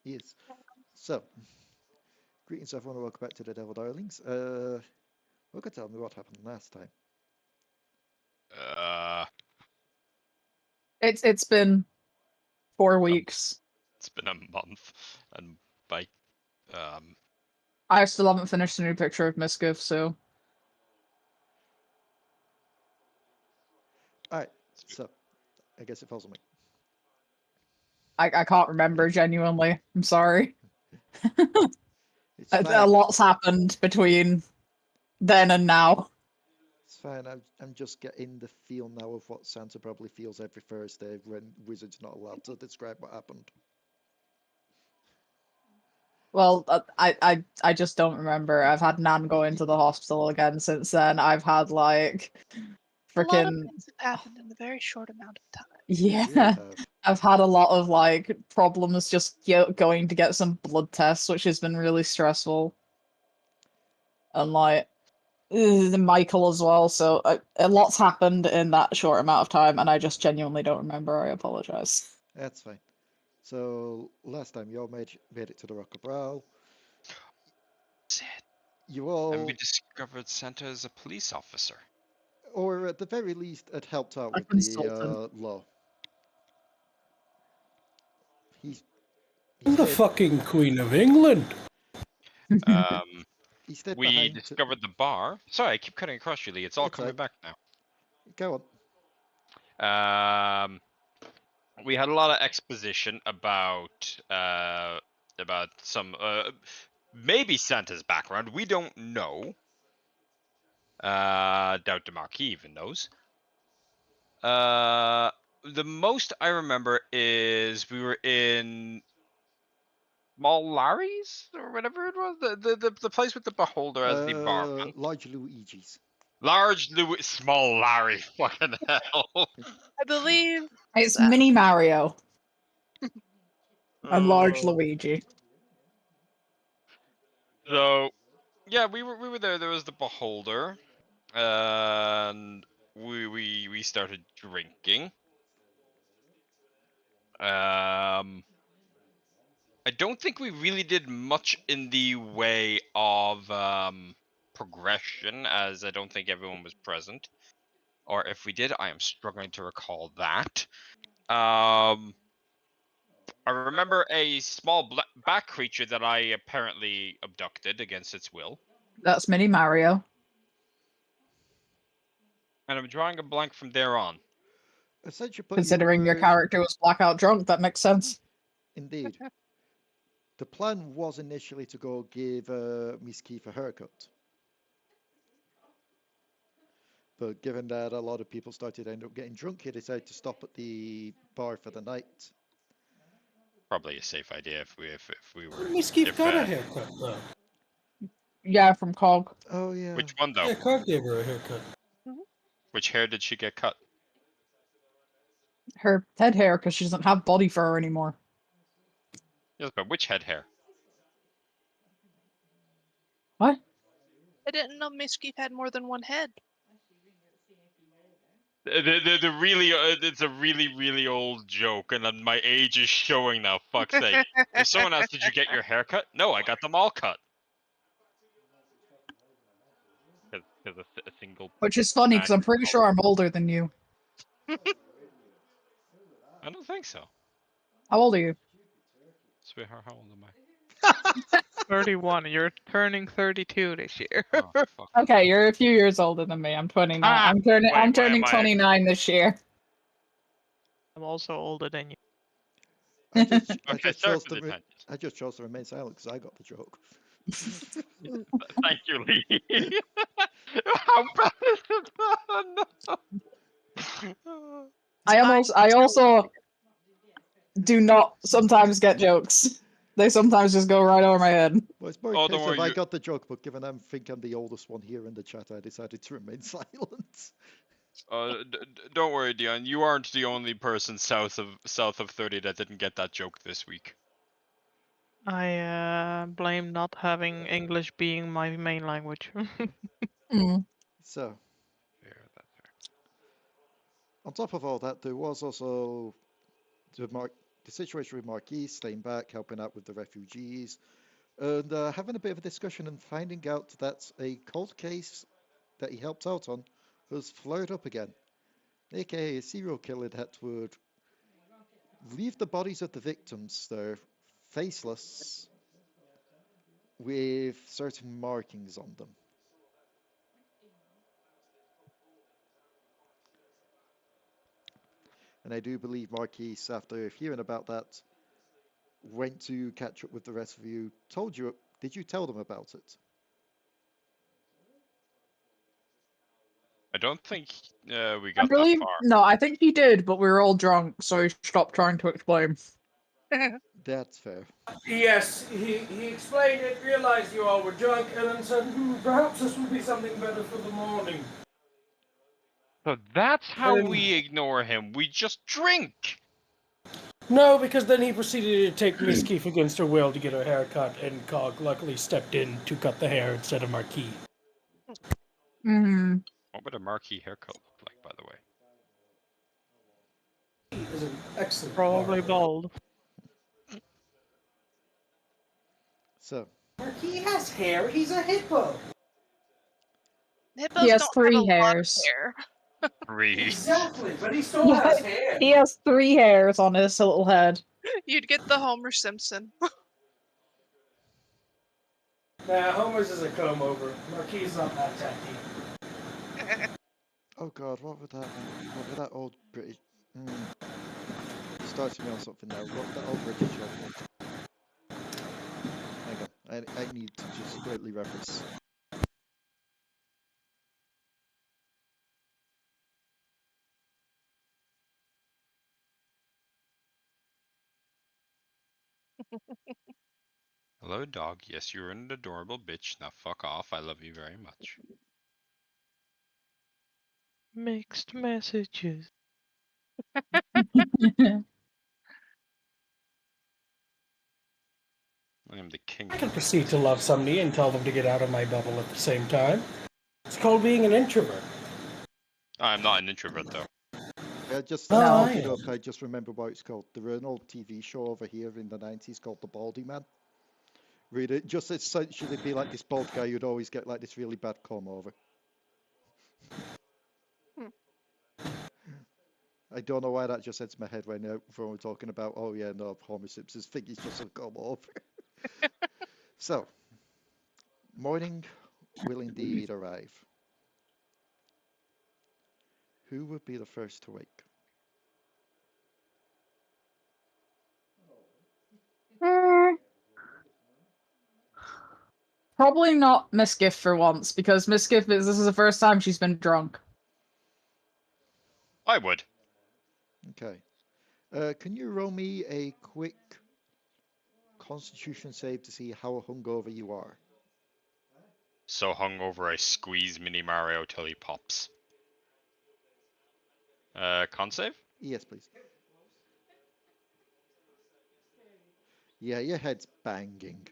Yes. So, greetings everyone, and welcome back to the Devil Darlings. Who can tell me what happened last time? It's been 4 weeks. It's been a month, and by I still haven't finished a new picture of Misskiff, so Alright, so, I guess it falls on me. I can't remember genuinely. I'm sorry. It's A fine. lot's happened between then and now. It's fine. I'm just getting the feel now of what Santa probably feels every Thursday when Wizards not allowed to describe what happened. Well, I just don't remember. I've had Nan go into the hospital again since then. I've had like A lot of freaking things have happened in a very short amount of time. You really yeah. have. I've had a lot of like problems just going to get some blood tests, which has been really stressful. And like Michael as well. So a lot's happened in that short amount of time, and I just genuinely don't remember. I apologize. That's fine. So, last time you all made it to the Rock of Brow. You all, and we discovered Santa is a police officer. or at the very least, had helped out A with consultant. the law. He's I'm the stayed, fucking Queen of England. he stayed We behind. discovered the bar. Sorry, I keep cutting across you, Leigh. It's all That's coming right. back now. Go on. We had a lot of exposition about some maybe Santa's background. We don't know. Doubt the Marquis even knows. The most I remember is we were in Small Larry's or whatever it was, the place with the beholder as the barman. Large Luigi's. Large Louis, small Larry, fucking hell. I believe It's that. Mini Mario and Large Oh. Luigi. So, yeah, we were there. There was the beholder, and we started drinking. I don't think we really did much in the way of progression, as I don't think everyone was present. Or if we did, I am struggling to recall that. I remember a small bat creature that I apparently abducted against its will. That's Mini Mario. And I'm drawing a blank from there on. Essentially, but Considering your character was blackout drunk, that makes sense. Indeed. The plan was initially to go give Misskiff a haircut. But given that a lot of people started to end up getting drunk, he decided to stop at the bar for the night. Probably a safe idea if we were. Misskiff got a haircut though. Yeah, from Cog. Oh yeah. Which one though? Yeah, Cog gave her a haircut. Which hair did she get cut? Her head hair, because she doesn't have body fur anymore. Yes, but which head hair? What? I didn't know Misskiff had more than one head. The really it's a really old joke, and then my age is showing now. Fuck's sake! If someone asks, "Did you get your hair cut?" No, I got them all cut. Because a single. Which is funny, because I'm pretty sure I'm older than you. I don't think so. How old are you? Sweetheart, how old am I? 31. You're turning 32 this year. Oh, fuck. Okay, you're a few years older than me. I'm 29. Ah, I'm turning why am 29 this year. I'm also older than you. I just, Okay, sorry for the tangent. I just chose to remain silent because I got the joke. Thank you, Leigh. How bad is it? No. I also do not sometimes get jokes. They sometimes just go right over my head. Well, it's more Oh, a don't case of worry, I got the joke, but given I think I'm the oldest one here in the chat, I decided to remain silent. Don't worry, Dion. You aren't the only person south of 30 that didn't get that joke this week. I blame not having English being my main language. So, Fair, that's fair. on top of all that, there was also the situation with Marquis, staying back, helping out with the refugees, and having a bit of a discussion and finding out that a cold case that he helped out on has flared up again, aka a serial killer that would leave the bodies of the victims there faceless with certain markings on them. And I do believe Marquis, after hearing about that, went to catch up with the rest of you, told you, did you tell them about it? I don't think we I got that believe far. no, I think he did, but we were all drunk, so he stopped trying to explain. That's fair. Yes, he explained it, realized you all were drunk, and then said, perhaps this would be something better for the morning. So that's how And- we ignore him. We just drink. No, because then he proceeded to take Misskiff against her will to get her hair cut, and Cog luckily stepped in to cut the hair instead of Marquis. Mm. What would a Marquis haircut look like, by the way? He is an excellent Probably barber. bald. So, Marquis has hair, he's a hippo. Hippos He has don't have a 3 lot of hairs. hair. Three. Exactly, but he still has hair. He has 3 hairs on his little head. You'd get the Homer Simpson. Nah, Homer's is a comb over. Marquis is not that tacky. oh god, what would that old British... starting me on something now. What would that old British show called? Hang on, I need to just quickly reference. Hello, dog. Yes, you're an adorable bitch. Now fuck off. I love you very much. Mixed messages. I am the king. I can proceed to love somebody and tell them to get out of my bubble at the same time. It's called being an introvert. I'm not an introvert, though. Just No, I looking am. up, I just remember what it's called. There was an old TV show over here in the 90s called The Baldy Man. Read it, just essentially be like this bald guy who'd always get like this really bad comb over. I don't know why that just entered my head right now when we're talking about, oh yeah, no, Homer Simpson's thing is just a comb over. So, morning will indeed arrive. Who would be the first to wake? Probably not Misskiff for once, because Misskiff this is the first time she's been drunk. I would. Okay. Can you roll me a quick Constitution save to see how hungover you are? So hungover, I squeeze Mini Mario till he pops. Con save? Yes, please. Yeah, your head's banging.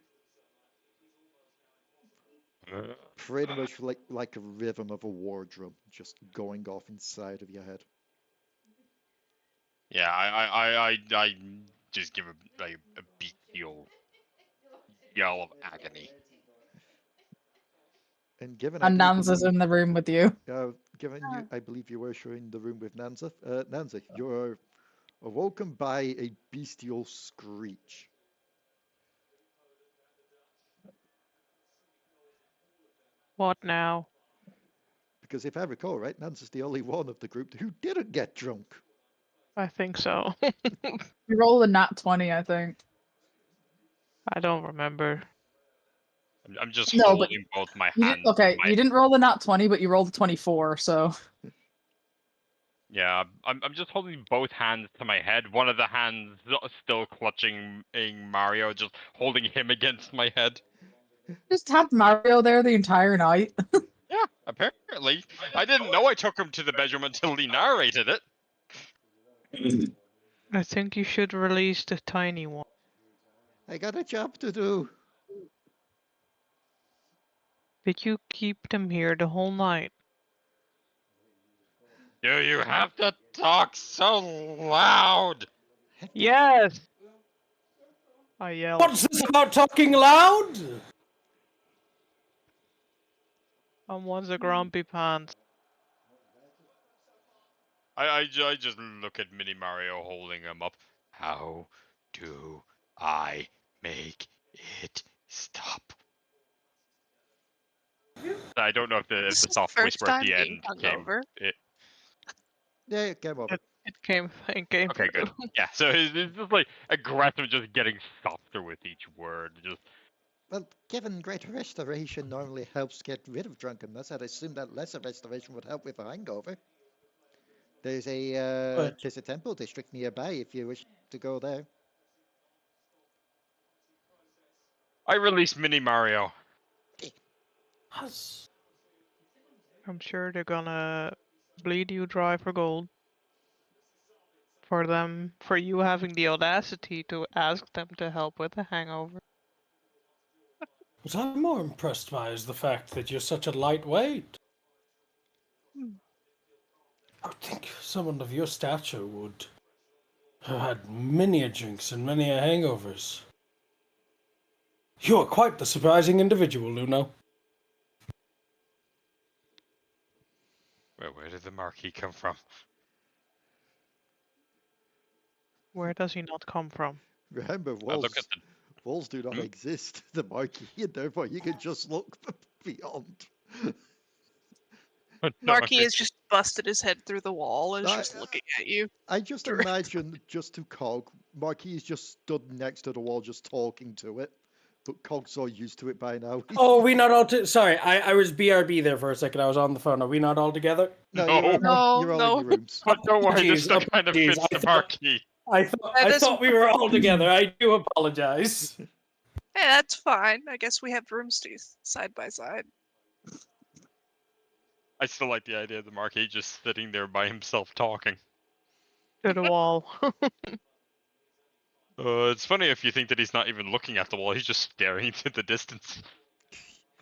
Pretty much like a rhythm of a war drum just going off inside of your head. Yeah, I just give a bestial yell of agony. And given And I Nanza's believe, in the room with you. given you, I believe you were in the room with Nanza. Nanza, you're awoken by a bestial screech. What now? Because if I recall right, Nanza's the only one of the group who didn't get drunk. I think so. You rolled a nat 20, I think. I don't remember. I'm just No, but holding both my You hands. didn't, okay, my- you didn't roll a nat 20, but you rolled a 24, so... Yeah, I'm just holding both hands to my head. One of the hands still clutching Mario, just holding him against my head. Just had Mario there the entire night. Yeah, apparently. I didn't know I took him to the bedroom until he narrated it. I think you should release the tiny one. I got a job to do. Did you keep them here the whole night? Do you have to talk so loud? Yes! I yelled. What's this about talking loud? Someone's a grumpy pants. I just look at Mini Mario holding him up. How do I make it stop? I don't know if the This is the soft first whisper at time the being end came. hungover. Yeah, game over. It came Okay, through. good. Yeah, so it's just like aggressive, just getting softer with each word. Just Well, given greater restoration normally helps get rid of drunkenness, I'd assume that lesser restoration would help with a hangover. There's a temple district nearby if you wish to go there. I release Mini Mario. I'm sure they're gonna bleed you dry for gold. For you having the audacity to ask them to help with a hangover. What I'm more impressed by is the fact that you're such a lightweight. I would think someone of your stature would have had many a drinks and many a hangovers. You are quite the surprising individual, Luno. Where did the Marquis come from? Where does he not come from? Remember, Oh, look at walls do not Hmm? exist, the Marquis, and therefore you can just look beyond. the. Marquis has just busted his head through the wall and is I- just looking at you. I just Direct. imagine, just to Cog, Marquis is just stood next to the wall just talking to it, but Cog's so used to it by now. Oh, we not all sorry, I was BRB there for a second. I was on the phone. Are we not all together? No, No. you're all No. in your rooms. But don't worry, this Jeez, still kind of jeez, fits I the thought- Marquis. I That is- thought we were all together. I do apologize. Hey, that's fine. I guess we have rooms to side by side. I still like the idea of the Marquis just sitting there by himself talking. To the wall. It's funny if you think that he's not even looking at the wall, he's just staring into the distance.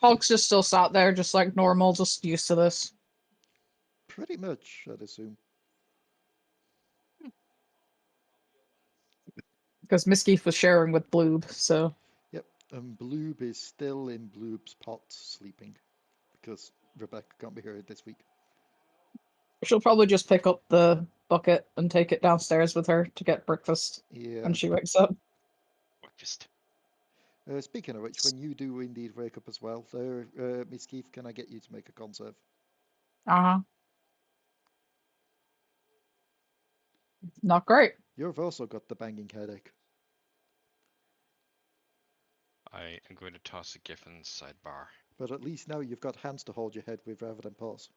Hulk's just still sat there, just like normal, just used to this. Pretty much, I'd assume. Because Misskiff was sharing with Bloob, so. Yep, and Bloob is still in Bloob's pot sleeping, because Rebecca can't be here this week. She'll probably just pick up the bucket and take it downstairs with her to get breakfast Yeah. when she wakes up. Breakfast. Speaking of which, when you do indeed wake up as well, there, Miss Keith, can I get you to make a conserve? Uh-huh. Not great. You've also got the banging headache. I am going to toss a Giff in the sidebar. But at least now you've got hands to hold your head with rather than paws.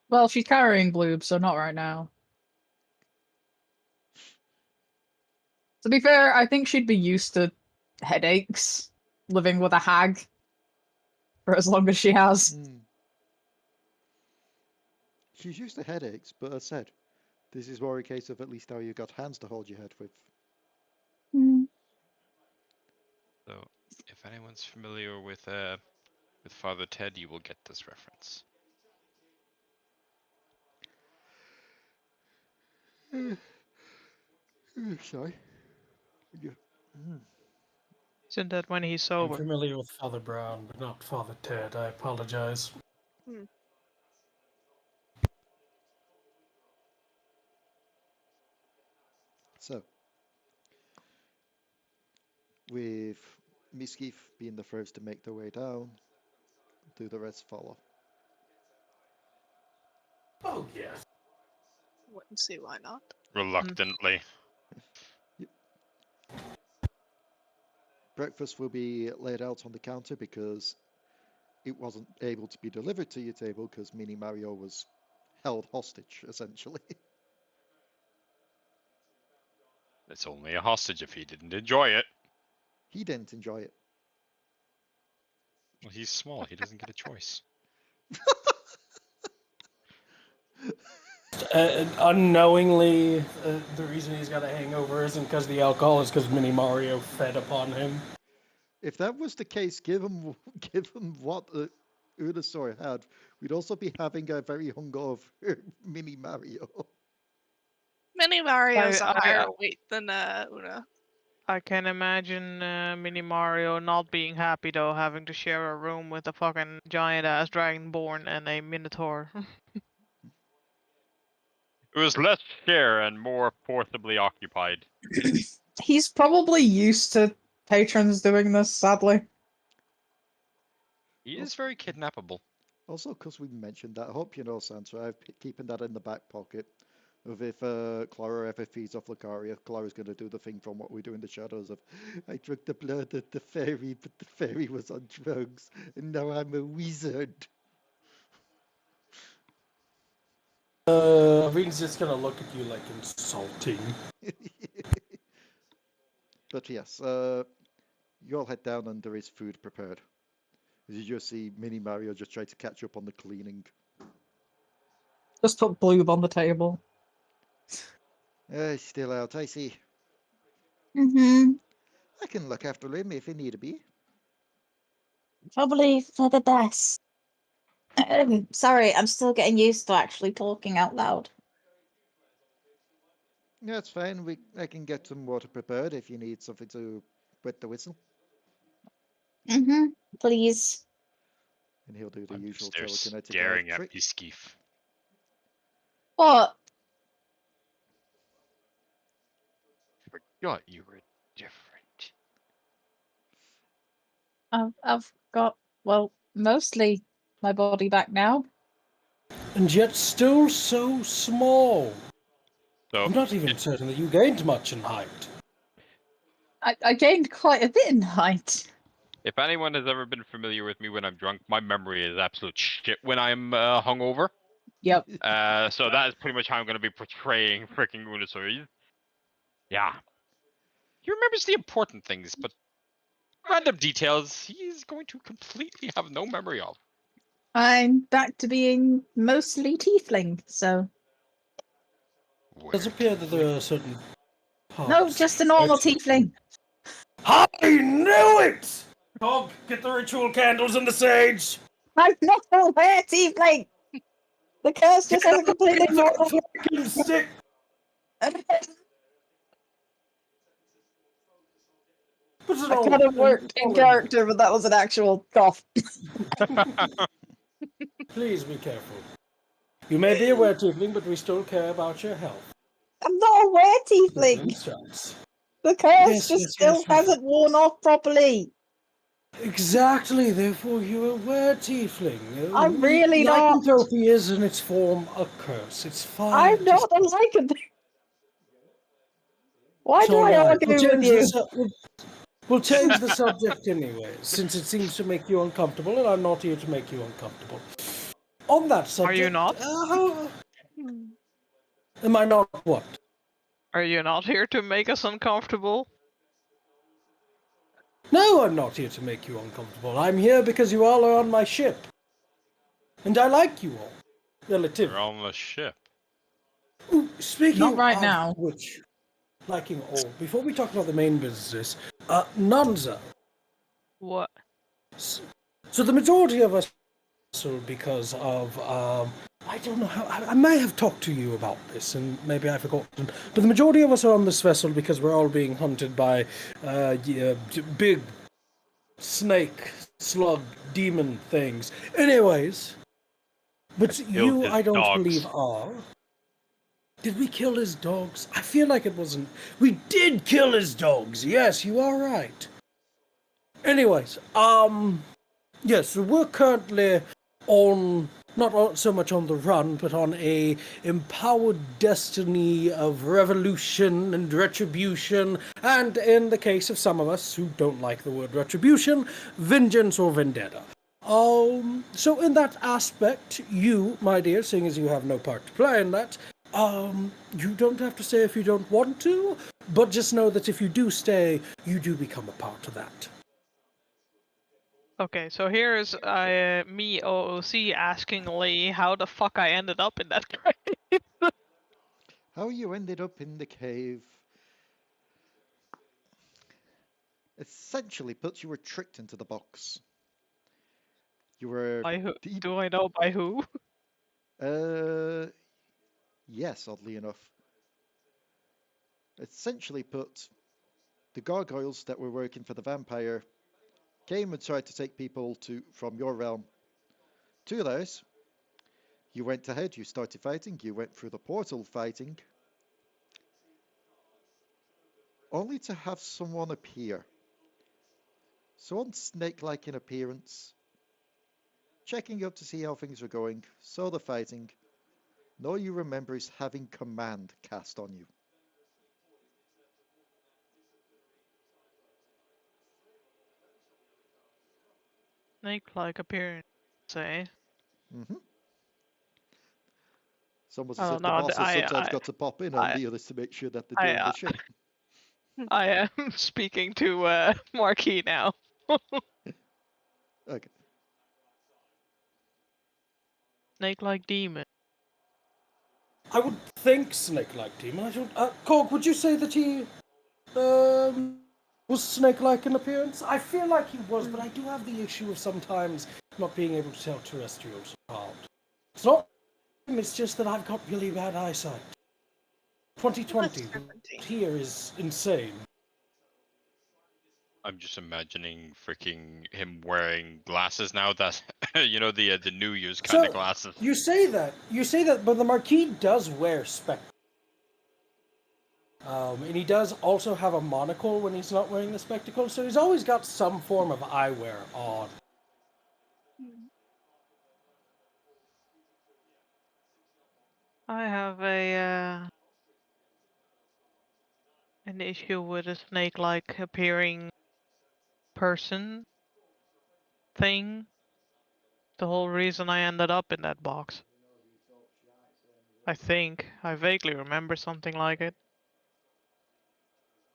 Well, she's carrying Bloob, so not right now. To be fair, I think she'd be used to headaches, living with a hag for as long as she has. She's used to headaches, but as said, this is more a case of at least now you've got hands to hold your head with. So, if anyone's familiar with Father Ted, you will get this reference. Sorry. Isn't that when he's I'm sober? familiar with Father Brown, but not Father Ted. I apologize. So, with Misskiff being the first to make their way down, do the rest follow? Oh, yes. Wouldn't see why not. Reluctantly. Breakfast will be laid out on the counter because it wasn't able to be delivered to your table because Mini Mario was held hostage, essentially. It's only a hostage if he didn't enjoy it. He didn't enjoy it. Well, he's small, he doesn't get a choice. Unknowingly, the reason he's got a hangover isn't because the alcohol, it's because Mini Mario fed upon him. If that was the case, given what Unusor had, we'd also be having a very hungover Mini Mario. Mini Mario's a I- higher weight than Una. I can imagine Mini Mario not being happy though, having to share a room with a fucking giant ass Dragonborn and a Minotaur. It was less share and more forcibly occupied. He's probably used to patrons doing this, sadly. He is very kidnappable. Also, because we mentioned that, I hope you know, Santa, I'm keeping that in the back pocket of if Clara ever feeds off Lucaria, Clara's going to do the thing from What We Do in the Shadows of, I drank the blood of the fairy, but the fairy was on drugs, and now I'm a wizard. Vin's just gonna look at you like insulting. But yes, you all head down and there is food prepared. As you just see Mini Mario just try to catch up on the cleaning. Just put Bloob on the table. Still out, I see. Mm-hmm. I can look after him if he need be. Probably for the best. Sorry, I'm still getting used to actually talking out loud. Yeah, it's fine. I can get some water prepared if you need something to wet the whistle. Mm-hmm. Please. And he'll do the I'm usual just there telekinetic staring at trick. Misskiff. What? Forgot you were different. I've got, well, mostly my body back now. And yet still so small. So I'm not even certain that you gained much in height. I gained quite a bit in height. if anyone has ever been familiar with me when I'm drunk, my memory is absolute shit when I'm hungover. Yep. So that is pretty much how I'm going to be portraying freaking Unusor. Yeah. He remembers the important things, but random details he's going to completely have no memory of. I'm back to being mostly tiefling, so... It does appear that there are certain parts. No, just a normal Excellent. tiefling. I knew it! Dog, get the ritual candles and the sage! I'm not aware tiefling! The curse just has a completely normal... fucking stick! Put it I on. kind of worked in character, but that was an actual cough. Please be careful. You may be aware, Tiefling, but we still care about your health. I'm not aware tiefling! Shots. The curse Yes, just yes, still yes, yes. hasn't worn off properly. Exactly, therefore you're aware, Tiefling. I'm really not. Lycanthropy is in its form a curse. It's fine. I'm not a lycanthrope. Why It's do all I right. argue We'll with change you? we'll change the subject anyway, since it seems to make you uncomfortable, and I'm not here to make you uncomfortable. On that subject... Are you not? Am I not what? Are you not here to make us uncomfortable? No, I'm not here to make you uncomfortable. I'm here because you all are on my ship. And I like you all. Relatively. We're on the ship. Ooh, speaking Not right of now. which, liking all, before we talk about the main business, Nanza. What? So the majority of us, because of, I don't know how, I may have talked to you about this, and maybe I've forgotten, but the majority of us are on this vessel because we're all being hunted by big snake, slug, demon things. Anyways, but you, his I don't dogs. believe are. Did we kill his dogs? I feel like it wasn't. We did kill his dogs. Yes, you are right. Anyways, yes, so we're currently on, not so much on the run, but on a empowered destiny of revolution and retribution, and in the case of some of us who don't like the word retribution, vengeance or vendetta. So in that aspect, you, my dear, seeing as you have no part to play in that, you don't have to stay if you don't want to, but just know that if you do stay, you do become a part of that. Okay, so here's me, OOC, asking Leigh how the fuck I ended up in that grave. How you ended up in the cave essentially puts you were tricked into the box. You were By who? deep. Do I know by who? Yes, oddly enough. Essentially put, the gargoyles that were working for the vampire came and tried to take people from your realm to theirs. You went ahead, you started fighting, you went through the portal fighting, only to have someone appear. Someone snake-like in appearance, checking up to see how things were going, saw the fighting. And all you remember is having command cast on you. Snake-like appearance, say. Mm-hmm. It's almost I as don't if the know. boss has sometimes got to pop in on I, the others to make sure that they're doing I, the shit. I am speaking to Marquis now. Okay. Snake-like demon. I would think snake-like demon. I don't. Korg, would you say that he was snake-like in appearance? I feel like he was, but I do have the issue of sometimes not being able to tell terrestrials apart. It's not. It's just that I've got really bad eyesight. 2020 here is insane. I'm just imagining freaking him wearing glasses now. That you know the New Year's kind of glasses. You say that, but the Marquis does wear spectacles. And he does also have a monocle when he's not wearing the spectacles, so he's always got some form of eyewear on. I have an issue with a snake-like appearing person thing. The whole reason I ended up in that box. I think. I vaguely remember something like it.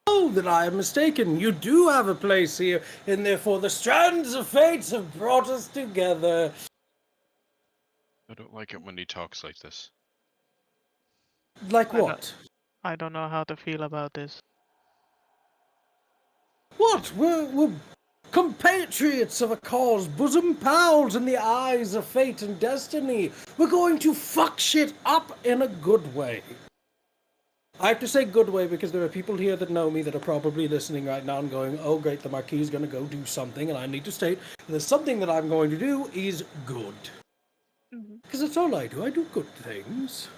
Oh, that I am mistaken. You do have a place here, and therefore the strands of fate have brought us together. I don't like it when he talks like this. Like what? I don't know how to feel about this. What? We're compatriots of a cause, bosom pals in the eyes of fate and destiny. We're going to fuck shit up in a good way. I have to say good way because there are people here that know me that are probably listening right now and going, oh great, the Marquis is going to go do something, and I need to state that something that I'm going to do is good. Because that's all I do. I do good things.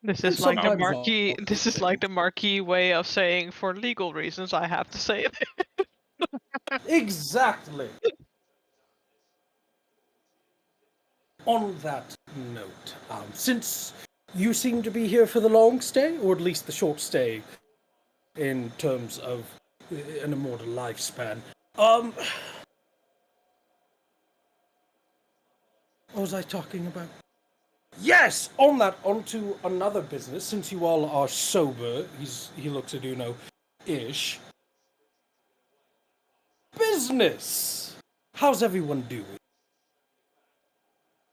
This is like the Marquis. This is like the Marquis way of saying, for legal reasons, I have to say it. Exactly. On that note, since you seem to be here for the long stay, or at least the short stay, in terms of an immortal lifespan, what was I talking about? Yes! Onto another business, since you all are sober, he looks at Uno-ish. Business! How's everyone doing?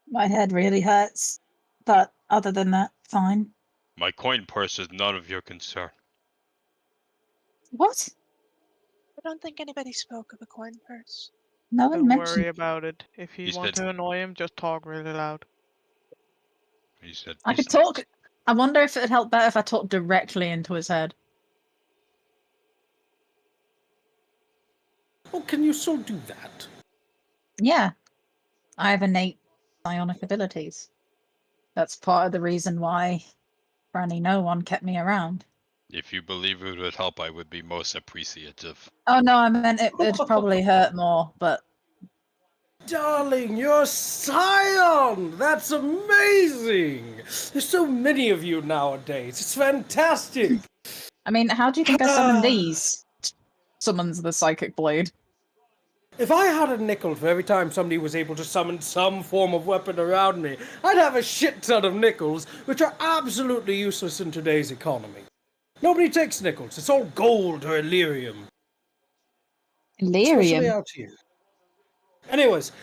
My head really hurts, but other than that, fine. My coin purse is none of your concern. What? I don't think anybody spoke of a coin purse. No one Don't mentioned. worry about it. If you want to annoy him, just talk really loud. He said. I could talk. I wonder if it'd help better if I talked directly into his head. Oh, can you still do that? Yeah, I have innate psionic abilities. That's part of the reason why Granny No One kept me around. If you believe it would help, I would be most appreciative. Oh no, I meant it'd probably hurt more, but... Darling, you're Scion! That's amazing! There's so many of you nowadays. It's fantastic! I mean, how do you think I summoned these? Summons the Psychic Blade. If I had a nickel for every time somebody was able to summon some form of weapon around me, I'd have a shit ton of nickels, which are absolutely useless in today's economy. Nobody takes nickels. It's all gold or Illyrium. Illyrium? Especially out here. Anyways,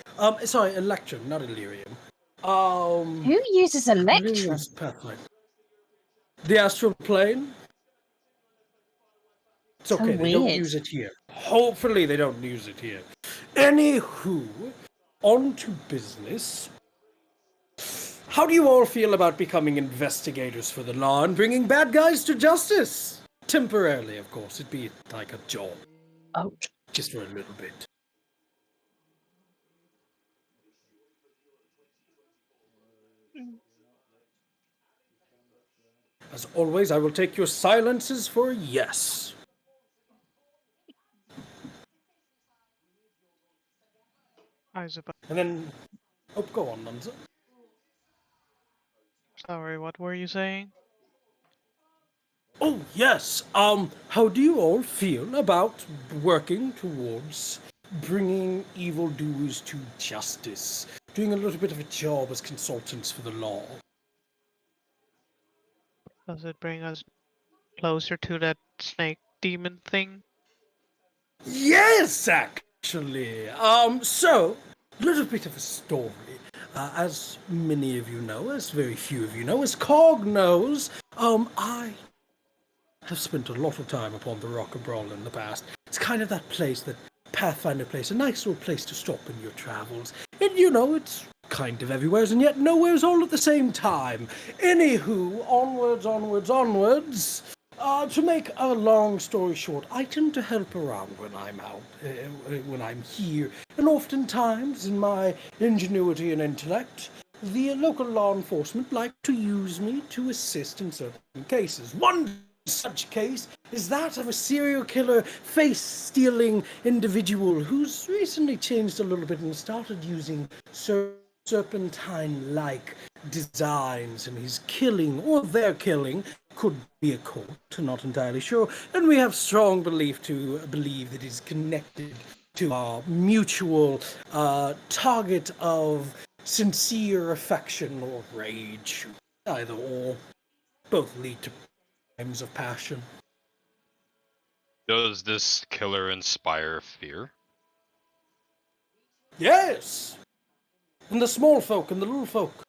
sorry, Electrum, not Illyrium. Who uses Electrum? The astral plane? It's okay, So they don't weird. use it here. Hopefully they don't use it here. Anywho, on to business. How do you all feel about becoming investigators for the law and bringing bad guys to justice? Temporarily, of course. It'd be like a job, Oh, just for a little bit. Mm. As always, I will take your silences for a yes. I suppose. And then, oh, go on, Nanza. Sorry, what were you saying? Oh, yes. How do you all feel about working towards bringing evildoers to justice? Doing a little bit of a job as consultants for the law? Does it bring us closer to that snake demon thing? Yes, actually. So, a little bit of a story. As many of you know, as very few of you know, as Cog knows, I have spent a lot of time upon the Raka Brawl in the past. It's kind of that place, that Pathfinder place, a nice little place to stop in your travels. And you know, it's kind of everywheres and yet nowheres all at the same time. Anywho, onwards. To make a long story short, I tend to help around when I'm out, when I'm here, and oftentimes, in my ingenuity and intellect, the local law enforcement like to use me to assist in certain cases. One such case is that of a serial killer, face-stealing individual who's recently changed a little bit and started using serpentine-like designs, and his killing, or their killing, could be a cult, not entirely sure, and we have strong belief that he's connected to our mutual target of sincere affection or rage. Either or. Both lead to times of passion. Does this killer inspire fear? Yes! And the small folk and the little folk.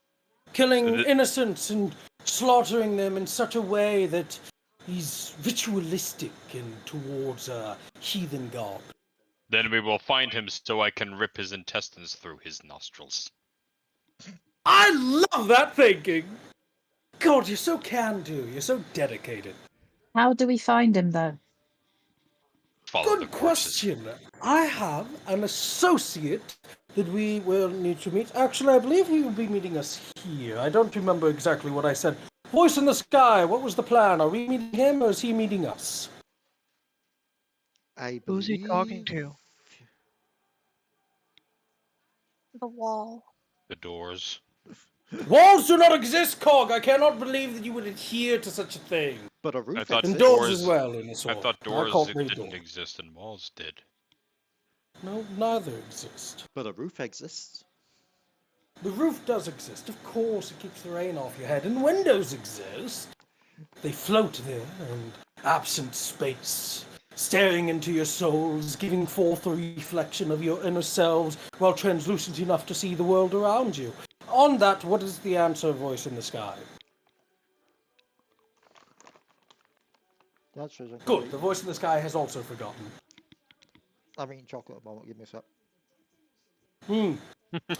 Killing innocents and slaughtering them in such a way that he's ritualistic and towards a heathen god. Then we will find him so I can rip his intestines through his nostrils. I love that thinking! God, you're so can-do. You're so dedicated. how do we find him though? Follow the Good corpses. question. I have an associate that we will need to meet. Actually, I believe he will be meeting us here. I don't remember exactly what I said. Voice in the sky, what was the plan? Are we meeting him or is he meeting us? I Who's he talking believe to? The wall. The doors. Walls do not exist, Cog! I cannot believe that you would adhere to such a thing. but a roof I thought And exists. doors doors. as well, in a I sort. thought doors call it a didn't door. exist and walls did. No, neither exist. But a roof exists. The roof does exist. Of course, it keeps the rain off your head. And windows exist. They float there in absent space, staring into your souls, giving forth a reflection of your inner selves while translucent enough to see the world around you. On that, what is the answer, voice in the sky? That's just Good, the voice in the sky has also forgotten. I'm eating chocolate at the moment. Give me a sec.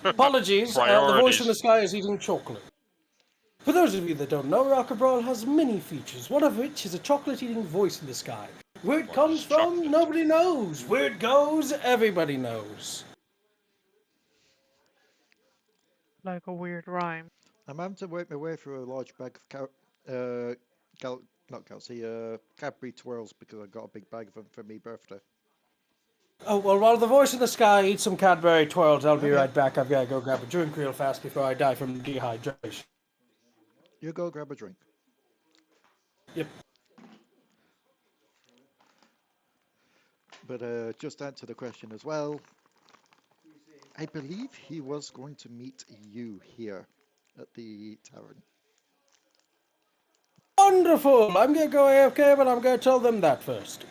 Apologies, the voice Priorities. in the sky is eating chocolate. For those of you that don't know, Raka Brawl has many features, one of which is a chocolate-eating voice in the sky. Where it What comes is from, chocolate? nobody knows. Where it goes, everybody knows. Like a weird rhyme. I'm having to work my way through a large bag of Cadbury twirls because I got a big bag of them for me birthday. Oh, well, while the voice in the sky eats some Cadbury twirls, I'll be Okay. right back. I've got to go grab a drink real fast before I die from dehydration. You go grab a drink. Yep. But just to answer the question as well, I believe he was going to meet you here at the tavern. Wonderful! I'm going to go AFK, but I'm going to tell them that first.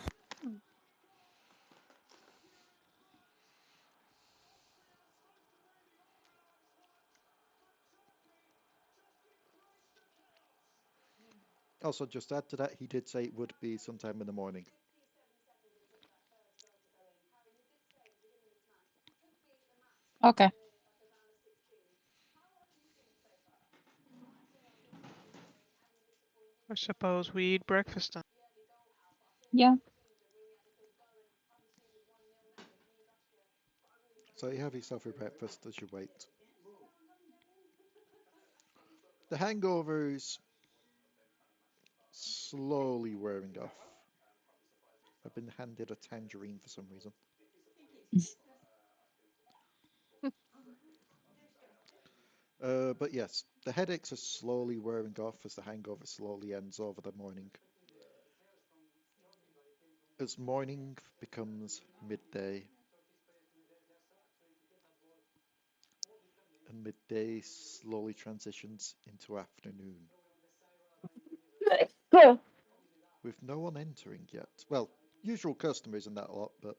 Also, just add to that, he did say it would be sometime in the morning. Okay. I suppose we eat breakfast then. Yeah. So you have yourself your breakfast as you wait. The hangover's slowly wearing off. I've been handed a tangerine for some reason. But yes, the headaches are slowly wearing off as the hangover slowly ends over the morning. As morning becomes midday, and midday slowly transitions into afternoon, with no one entering yet. Well, usual customers and that lot, but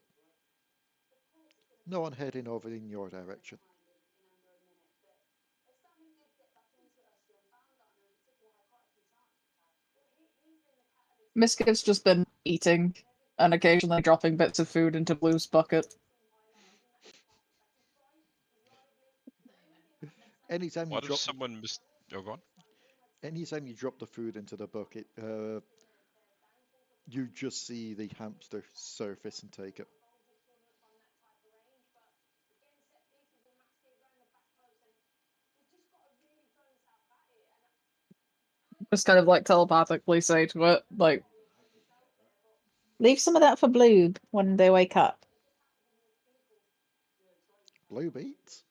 no one heading over in your direction. Misskiff's just been eating and occasionally dropping bits of food into Blue's bucket. Anytime you What if drop, someone missed? Oh, go on. anytime you drop the food into the bucket, you just see the hamster surface and take it. Just kind of like telepathically say to it, like, leave some of that for Bloob when they wake up. Blue beets?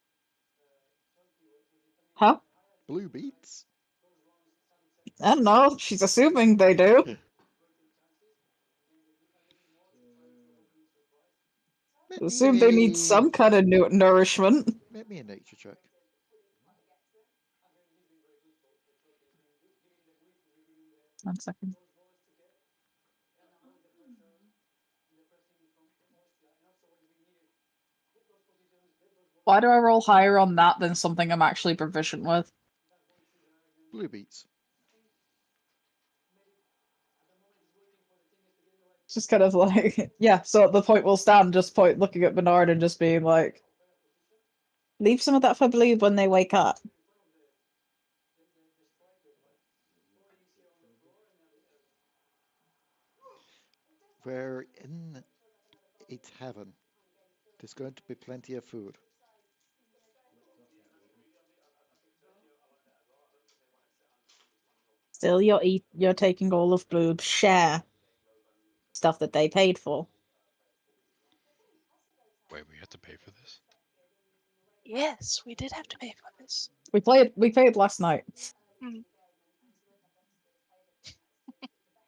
Huh? Blue beets? I don't know. She's assuming they do. Assume they need some kind of nourishment. Make me a nature check. One second. Why do I roll higher on that than something I'm actually proficient with? Blue beets. It's just kind of like, yeah, so at the point we'll stand, just looking at Bernard and just being like, leave some of that for Bloob when they wake up. We're in a tavern. There's going to be plenty of food. Still, you're taking all of Bloob's share. Stuff that they paid for. Wait, we had to pay for this? Yes, we did have to pay for this. We paid last night. Hmm.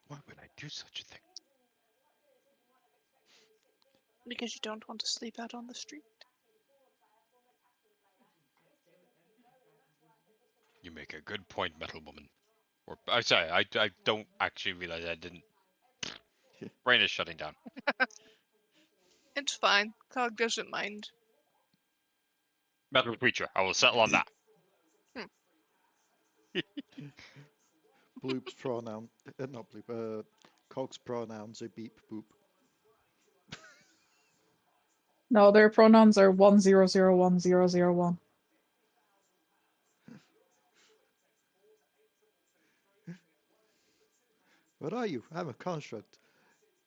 Why would I do such a thing? Because you don't want to sleep out on the street. You make a good point, Metal Woman. Or I'm sorry, I don't actually realize I didn't. Brain is shutting down. It's fine. Cog doesn't mind. Metal creature, I will settle on that. Bloop's pronoun, not Bloop, Cog's pronouns are beep boop. No, their pronouns are 10010001. What are you? I'm a construct.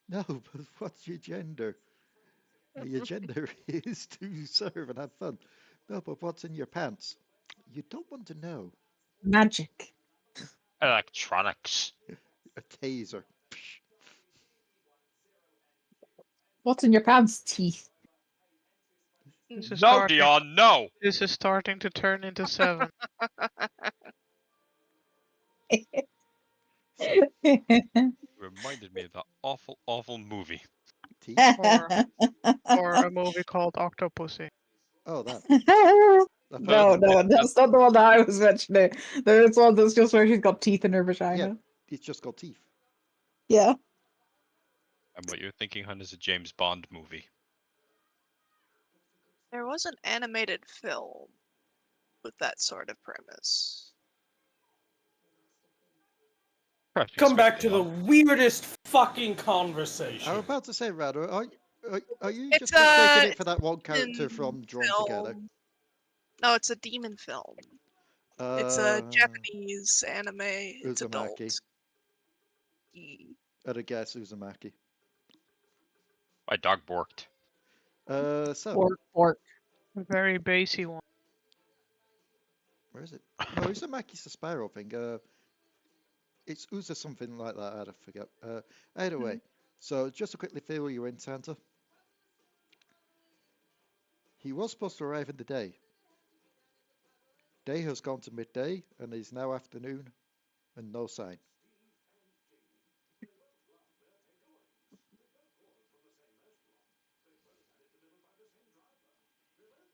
No, but what's your gender? Your gender is to serve and have fun. No, but what's in your pants? You don't want to know. Magic. Electronics. A taser. What's in your pants? Teeth. This is No, starting. Dion, no! This is starting to turn into 7. So, Reminded me of that awful, awful movie. teeth? Or a movie called Octopussy. Oh, that. I've heard No, of that. that's not the one that I was mentioning. There's one that's just where she's got teeth in her vagina. Yeah, it's just got teeth. Yeah. And what you're thinking, hun, is a James Bond movie. There was an animated film with that sort of premise. Come back to the weirdest fucking conversation. I'm about to say, Ranna, are you It's just mistaking it it's for that one character demon from Drawn Together? film. No, it's a demon film. It's a Japanese anime. It's Uzumaki. adult. At a guess, Uzumaki. My dog borked. So, Bork. A very basey one. where is it? No, it's a Marquis Sparrow thing. It's Uza something like that, I forget. Anyway, so just to quickly fill you in, Santa. He was supposed to arrive in the day. Day has gone to midday and is now afternoon and no sign.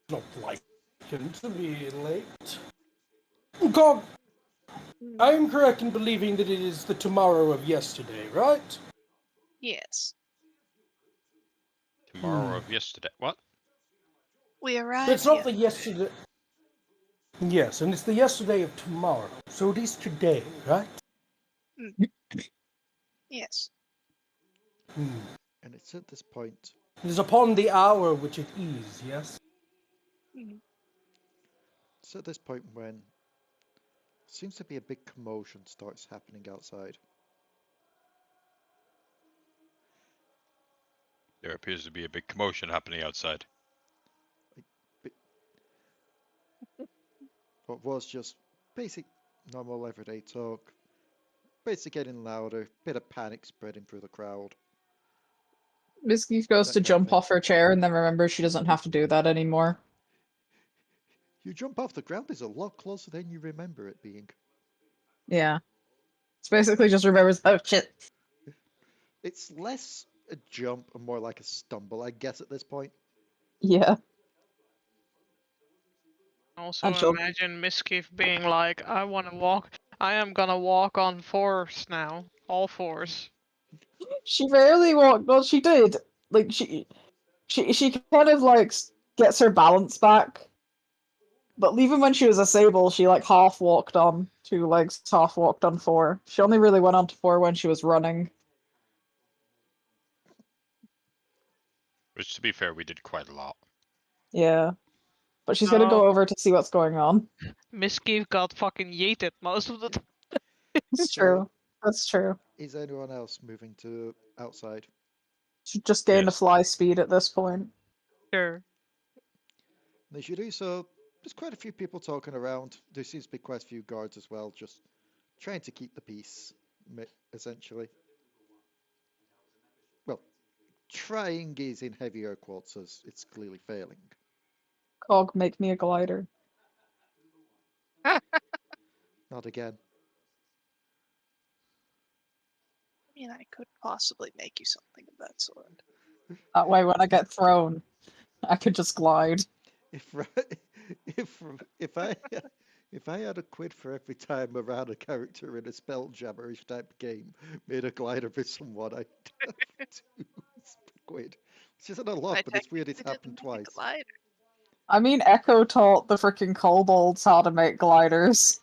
Not like him to be late. God, I am correct in believing that it is the tomorrow of yesterday, right? Yes. Tomorrow of yesterday. What? We arrived It's not the yesterday. yesterday. Yes, and it's the yesterday of tomorrow. So it is today, right? Yes. And it's at this point. It is upon the hour which it is, yes? It's at this point when seems to be a big commotion starts happening outside. There appears to be a big commotion happening outside. What was just basic, normal, everyday talk. Basic getting louder, bit of panic spreading through the crowd. Misskiff goes That to kind of jump thing. off her chair and then remembers she doesn't have to do that anymore. You jump off the ground is a lot closer than you remember it being. Yeah. It's basically just remembers, oh shit. It's less a jump and more like a stumble, I guess, at this point. Yeah. Also, And she'll- imagine Misskiff being like, I want to walk. I am gonna walk on fours now. All fours. She rarely walked. Well, she did. Like she kind of like gets her balance back. But even when she was a Sable, she like half walked on 2 legs, half walked on 4. She only really went on to 4 when she was running. Which, to be fair, we did quite a lot. Yeah. But she's gonna go over to see what's going on. Misskiff got fucking yeeted most of the time. It's So- true. That's true. Is anyone else moving to outside? She just gained a Yes. fly speed at this point. Sure. And as you do so, there's quite a few people talking around. There seems to be quite a few guards as well, just trying to keep the peace, essentially. Well, trying is in heavy air quotes, as it's clearly failing. Cog, make me a glider. Not again. I mean, I could possibly make you something of that sort. That way, when I get thrown, I could just glide. If if I if I had a quid for every time a Ranna character in a spelljammerish type game made a glider for someone, I'd have 2 quid. Which isn't a lot, I but it's weird it's technically happened didn't make a twice. glider. I mean, Echo taught the freaking kobolds how to make gliders.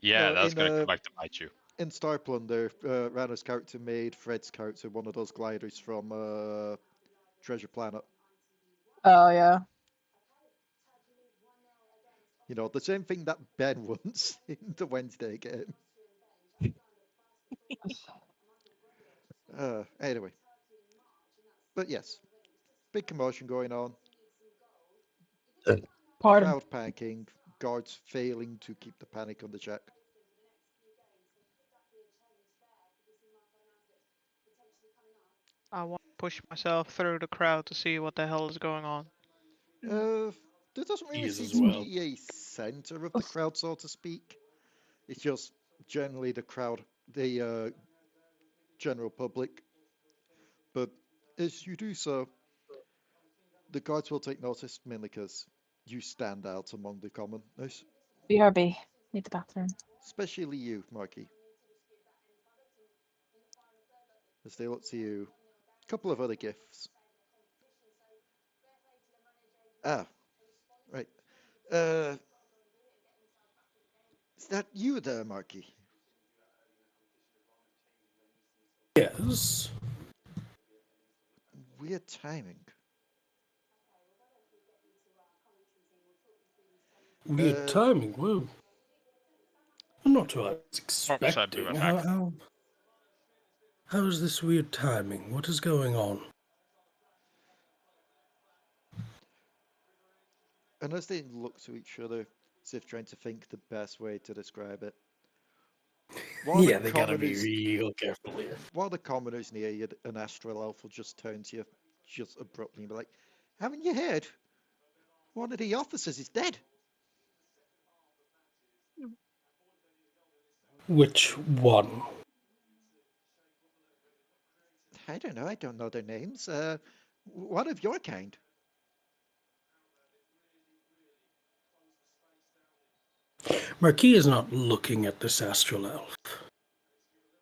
Yeah, No, that's in, gonna come back to bite you. In Star Plunder, Ranna's character made Fred's character one of those gliders from Treasure Planet. Oh, yeah. You know, the same thing that Ben wants in the Wednesday game. Anyway. But yes, big commotion going on. Pardon. Crowd panicking, guards failing to keep the panic under check. I want to push myself through the crowd to see what the hell is going on. There doesn't really Yes, seem as to well. be a center of the crowd, so to speak. It's just generally the crowd, the general public. But as you do so, the guards will take notice, mainly because you stand out among the commoners. BRB. Need the bathroom. Especially you, Marquis. As they look to you, a couple of other gifts. Ah, right. Is that you there, Marquis? Yes. Weird timing. Weird timing, whoa. Not what I was Oops, I'll be expecting. right back. How is this weird timing? What is going on? And as they look to each other, as if trying to think the best way to describe it, while Yeah, the they gotta be commoners, real careful here. while the commoners near you, an astral elf will just turn to you, just abruptly, and be like, "Haven't you heard? One of the officers is dead." Which one? I don't know. I don't know their names. One of your kind. Marquis is not looking at this astral elf.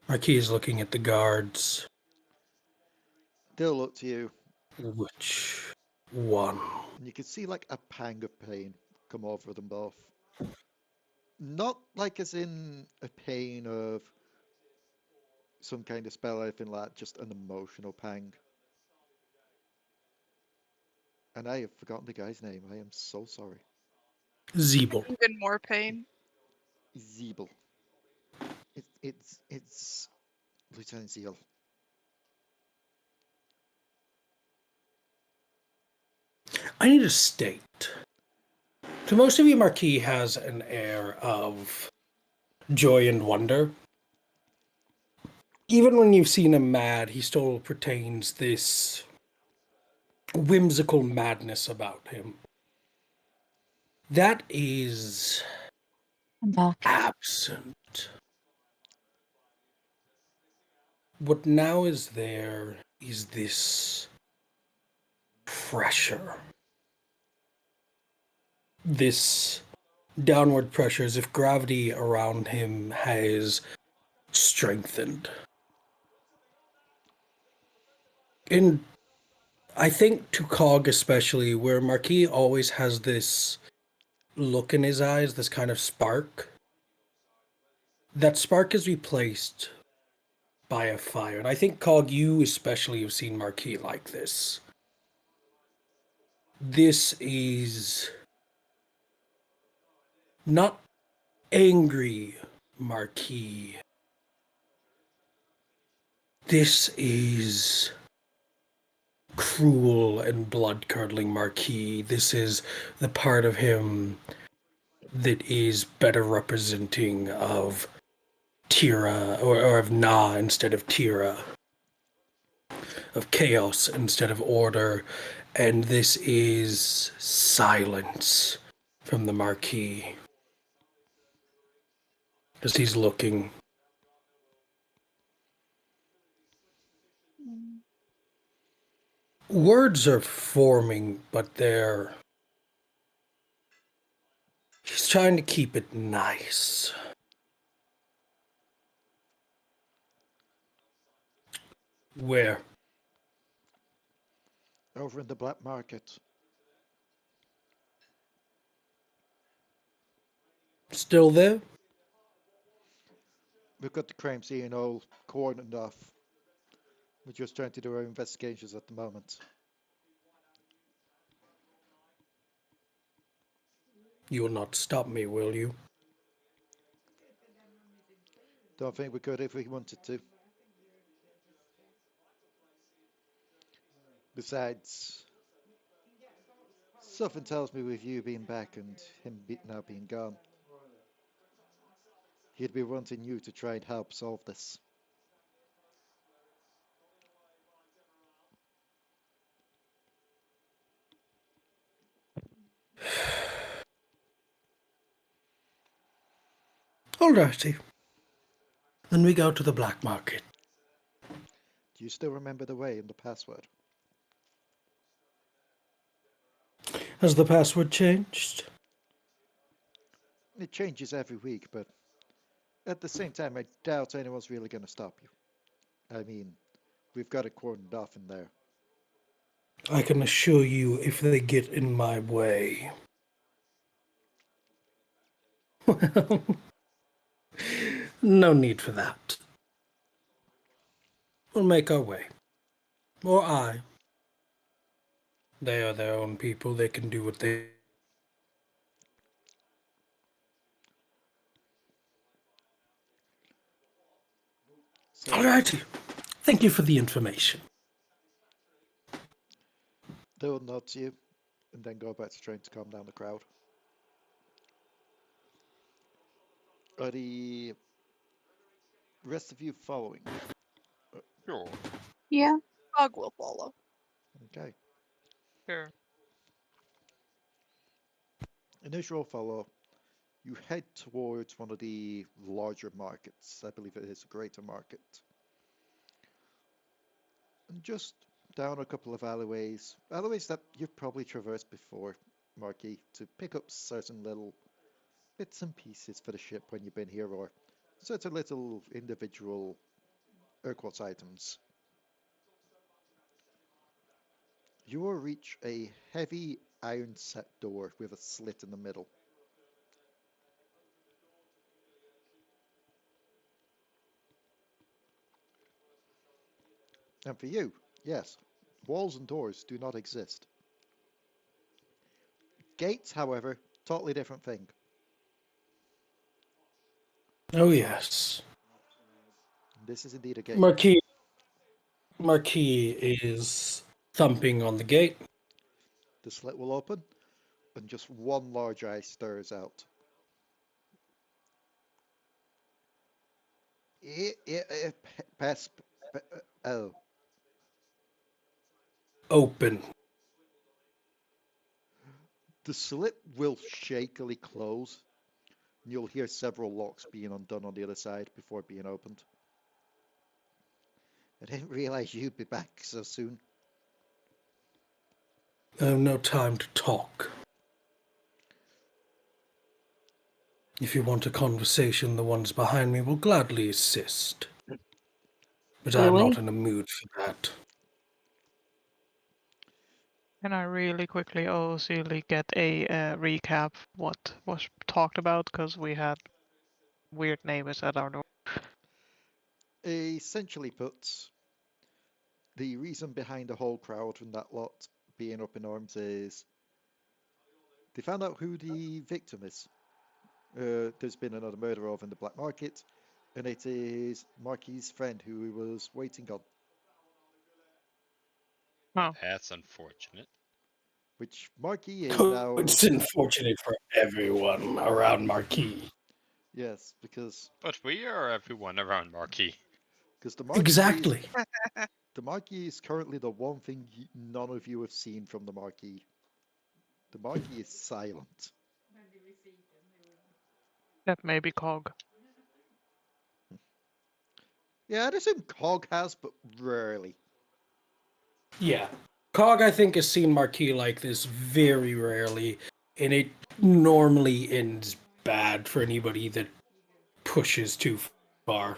Marquis is looking at the guards. They'll look to you, Which one? and you can see like a pang of pain come over them both. Not like as in a pain of some kind of spell or anything like that, just an emotional pang. And I have forgotten the guy's name. I am so sorry. Zeeble. Even more pain. Sable. It's Lieutenant Zeal. I need to state. To most of you, Marquis has an air of joy and wonder. Even when you've seen him mad, he still retains this whimsical madness about him. That is I'm back. absent. What now is there is this pressure. This downward pressure, as if gravity around him has strengthened. And I think to Cog especially, where Marquis always has this look in his eyes, this kind of spark, that spark is replaced by a fire. And I think, Cog, you especially have seen Marquis like this. This is not angry Marquis. This is cruel and blood-curdling Marquis. This is the part of him that is better representing of Tira, or of Na instead of Tira, of chaos instead of order, and this is silence from the Marquis. As he's looking. Words are forming, but he's trying to keep it nice. Where? Over in the black market. Still there? We've got the crime scene all cordoned off. We're just trying to do our investigations at the moment. You will not stop me, will you? Don't think we could if we wanted to. Besides, something tells me with you being back and him now being gone, he'd be wanting you to try and help solve this. Alrighty. Then we go to the black market. Do you still remember the way and the password? Has the password changed? It changes every week, but at the same time, I doubt anyone's really going to stop you. I mean, we've got it cordoned off in there. I can assure you, if they get in my way. Well, no need for that. We'll make our way. Or I. They are their own people. They can do what they... So, Alrighty. Thank you for the information. they'll nod to you. and then go back to trying to calm down the crowd. Are the rest of you following? Sure. Yeah. Dog will follow. Okay. Sure. Initial follow. You head towards one of the larger markets. I believe it is a greater market. And just down a couple of alleyways that you've probably traversed before, Marquis, to pick up certain little bits and pieces for the ship when you've been here, or certain little individual Urquhart's items. You will reach a heavy iron set door with a slit in the middle. And for you, yes, walls and doors do not exist. Gates, however, totally different thing. Oh, yes. This is indeed a gate. Marquis is thumping on the gate. The slit will open, and just one large eye stares out. Pass. Oh. Open. The slit will shakily close, and you'll hear several locks being undone on the other side before being opened. I didn't realize you'd be back so soon. I have no time to talk. If you want a conversation, the ones behind me will gladly assist. But I'm Really? not in a mood for that. Can I really quickly, silly, get a recap what was talked about? Because we had weird neighbors at our door. Essentially put, the reason behind the whole crowd and that lot being up in arms is they found out who the victim is. There's been another murder over in the black market, and it is Marquis' friend who he was waiting on. Oh, That's unfortunate. Which Marquis is now. It's unfortunate for everyone around Marquis. Yes, because But we are everyone around Marquis. the Marquis. Exactly. The Marquis is currently the one thing none of you have seen from the Marquis. The Marquis is silent. that may be Cog. Yeah, I'd assume Cog has, but rarely. Yeah. Cog, I think, has seen Marquis like this very rarely, and it normally ends bad for anybody that pushes too far.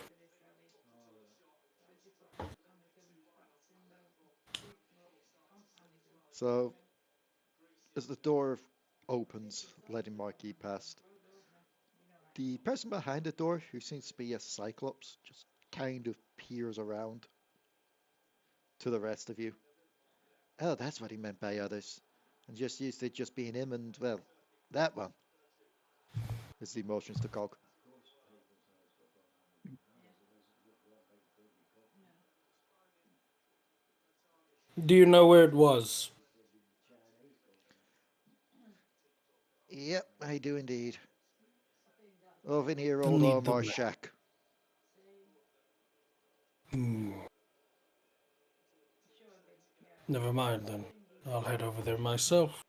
So, as the door opens, letting Marquis past, the person behind the door, who seems to be a Cyclops, just kind of peers around to the rest of you. Oh, that's what he meant by others. And just used to just being him and, well, that one. As he motions to Cog. Do you know where it was? Yep, I do indeed. Over near I'll old need the Omar map. shack. Never mind then. I'll head over there myself.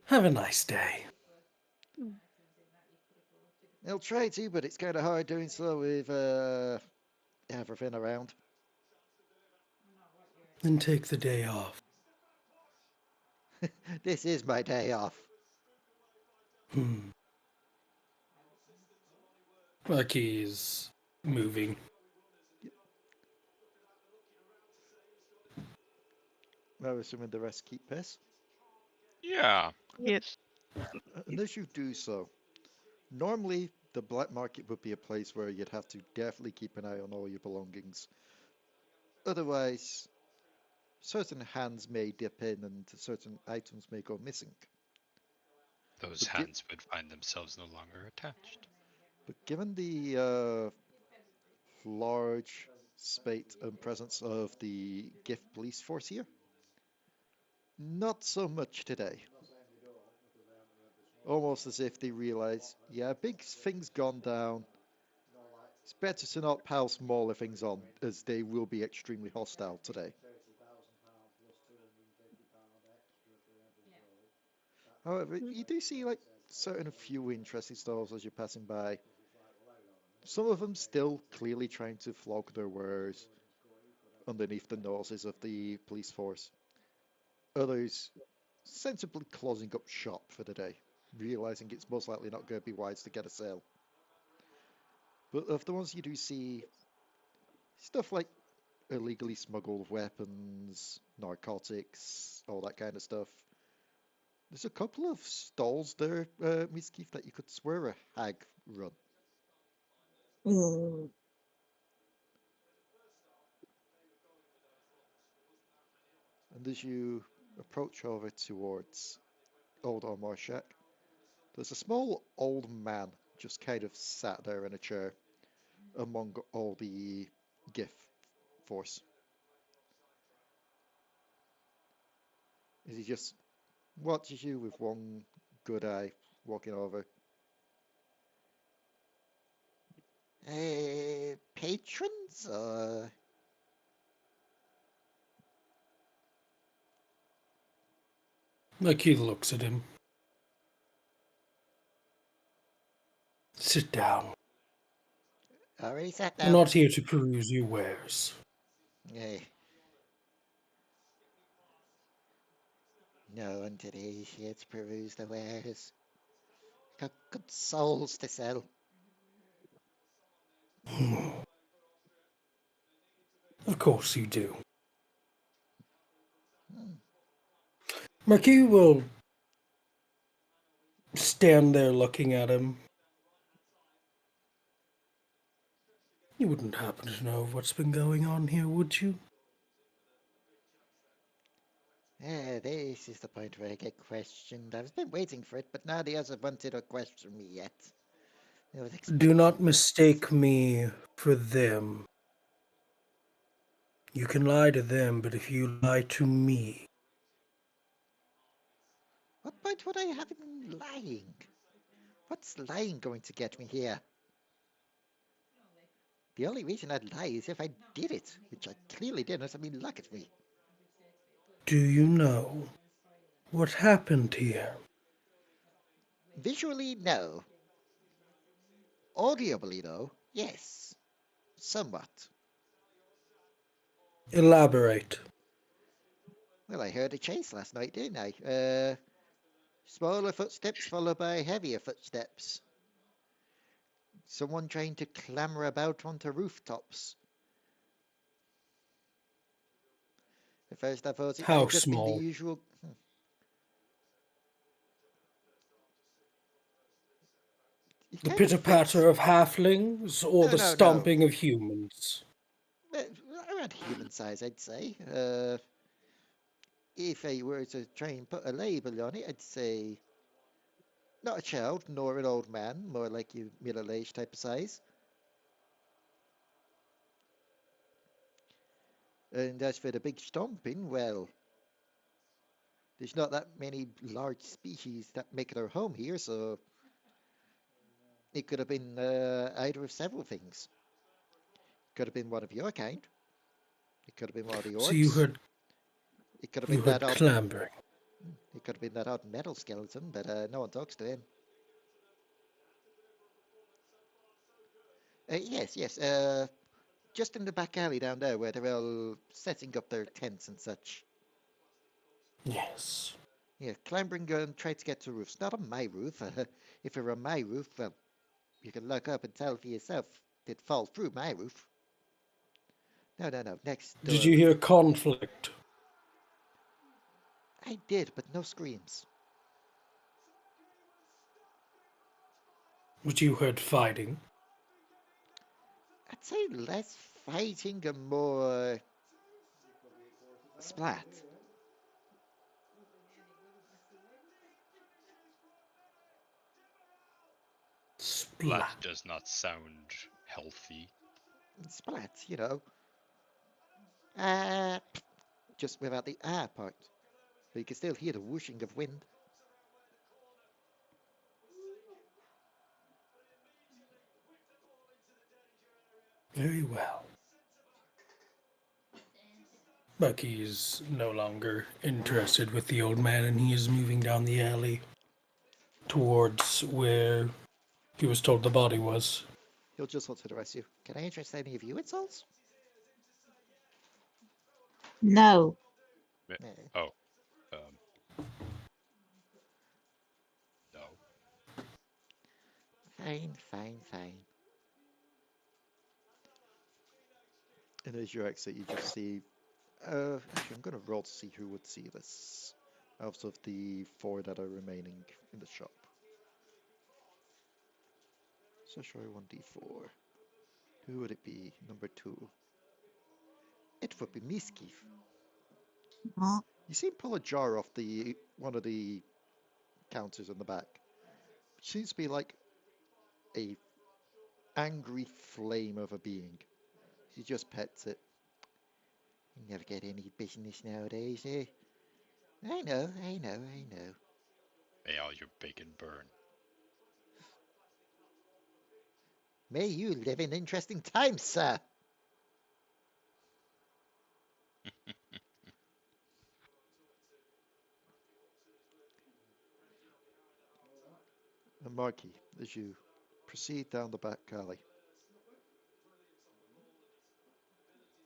Have a nice day. I'll try to, but it's kind of hard doing so with everything around. Then take the day off. This is my day off. Marquis is moving. I'm assuming the rest keep pace. Yeah. Yes. Unless you do so. Normally, the black market would be a place where you'd have to definitely keep an eye on all your belongings. Otherwise, certain hands may dip in and certain items may go missing. Those But hands would find themselves no longer attached. But given the large spate and presence of the Giff police force here, Not so much today. Almost as if they realise, yeah, big things gone down. It's better to not pile smaller things on, as they will be extremely hostile today. However, you do see like certain few interesting stalls as you're passing by. Some of them still clearly trying to flog their wares underneath the noses of the police force. Others sensibly closing up shop for the day, realizing it's most likely not going to be wise to get a sale. But of the ones you do see, stuff like illegally smuggled weapons, narcotics, all that kind of stuff. There's a couple of stalls there, Misskiff, that you could swear a hag run. Mm. And as you approach over towards Old Omar Shack, there's a small old man just kind of sat there in a chair among all the Giff force. As he just watches you with one good eye walking over. Patrons? Marquis looks at him. Sit down. Already sat I'm down. not here to peruse your wares. No one today is here to peruse the wares. Got good souls to sell. Of course you do. Marquis will stand there looking at him. You wouldn't happen to know what's been going on here, would you? This is the point where I get questioned. I've been waiting for it, but nobody else has wanted to question me yet. Do not mistake me for them. You can lie to them, but if you lie to me... What point would I have in lying? What's lying going to get me here? The only reason I'd lie is if I did it, which I clearly didn't. I mean, look at me. Do you know what happened here? Visually, no. Audibly, though, yes. Somewhat. Elaborate. Well, I heard a chase last night, didn't I? Smaller footsteps followed by heavier footsteps. Someone trying to clamber about onto rooftops. At first I thought it might How have just been the small? usual... The pitter-patter of halflings or the No. stomping of humans? Around human size, I'd say. If I were to try and put a label on it, I'd say not a child nor an old man, more like your middle-aged type of size. And as for the big stomping, well, there's not that many large species that make their home here, so it could have been either of several things. Could have been one of your kind. It could have been one of the orcs. So you heard It could have been that odd. clambering. It could have been that odd metal skeleton, but no one talks to him. Yes. Just in the back alley down there where they're all setting up their tents and such. Yes. Yeah, clambering and try to get to roofs. Not on my roof. If it were on my roof, well, you can look up and tell for yourself. They'd fall through my roof. No. Next door. Did you hear conflict? I did, but no screams. But you heard fighting? I'd say less fighting and more splat. That Splat. does not sound healthy. Splat, just without the part. But you can still hear the whooshing of wind. Very well. Bucky is no longer interested with the old man, and he is moving down the alley towards where he was told the body was. He'll just want to address you. Can I interest any of you in souls? No. No. Oh. Um. No. Fine, fine, fine. And as you exit, you just see. Actually, I'm going to roll to see who would see this out of the 4 that are remaining in the shop. Sorcerer 1d4. Who would it be? Number 2. It would be Misskiff. Huh? You see him pull a jar off one of the counters in the back. It seems to be like a angry flame of a being. He just pets it. You never get any business nowadays, eh? I know. May all your bacon burn. May you live in interesting times, sir. And Marquis, as you proceed down the back alley,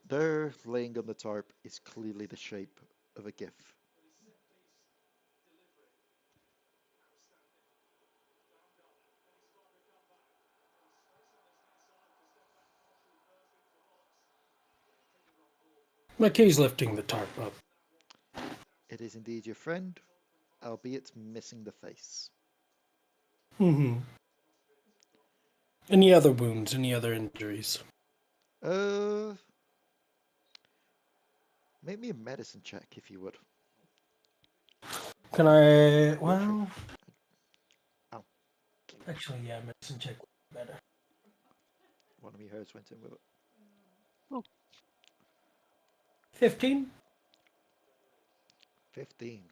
there, laying on the tarp, is clearly the shape of a Giff. McKay's lifting the tarp up. It is indeed your friend, albeit missing the face. Mm-hmm. Any other wounds? Any other injuries? Make me a medicine check if you would. Can I? Well, Oh. actually, yeah, medicine check would be better. One of your hairs went in with it. 15? 15.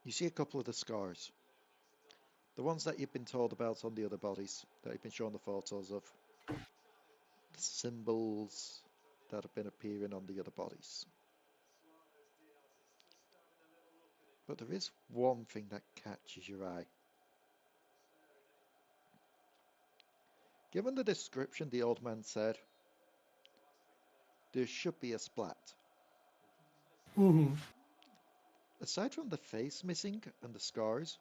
You see a couple of the scars. The ones that you've been told about on the other bodies, that you've been shown the photos of. The symbols that have been appearing on the other bodies. But there is one thing that catches your eye. Given the description the old man said, there should be a splat. Mm-hmm. Aside from the face missing and the scars,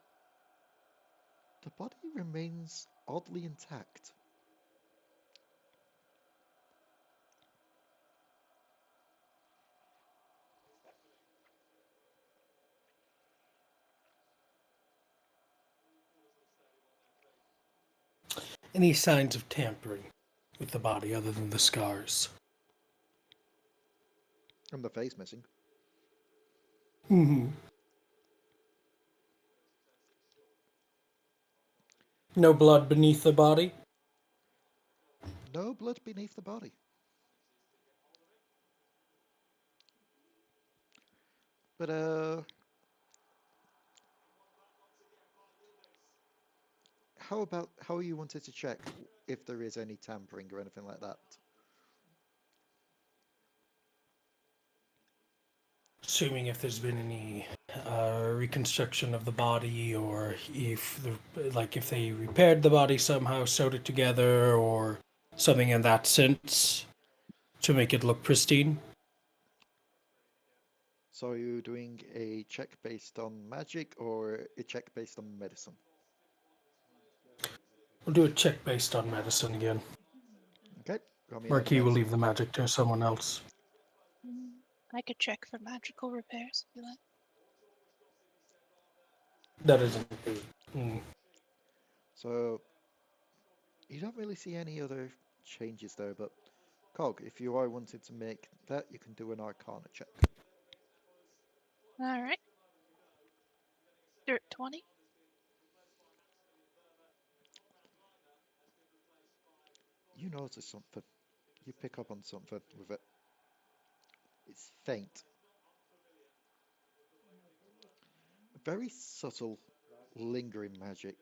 the body remains oddly intact. Any signs of tampering with the body other than the scars? And the face missing. Mm-hmm. No blood beneath the body? No blood beneath the body. But, how you wanted to check if there is any tampering or anything like that? Assuming if there's been any reconstruction of the body, or if if they repaired the body somehow, sewed it together, or something in that sense to make it look pristine. So are you doing a check based on magic or a check based on medicine? We'll do a check based on medicine again. Okay, roll me another Marquis will medicine. leave the magic to someone else. I could check for magical repairs if you like. That isn't. So you don't really see any other changes there, but Cog, if you are wanting to make that, you can do an Arcana check. Alright. Dirt 20. You notice something. You pick up on something with it. It's faint, very subtle, lingering magic.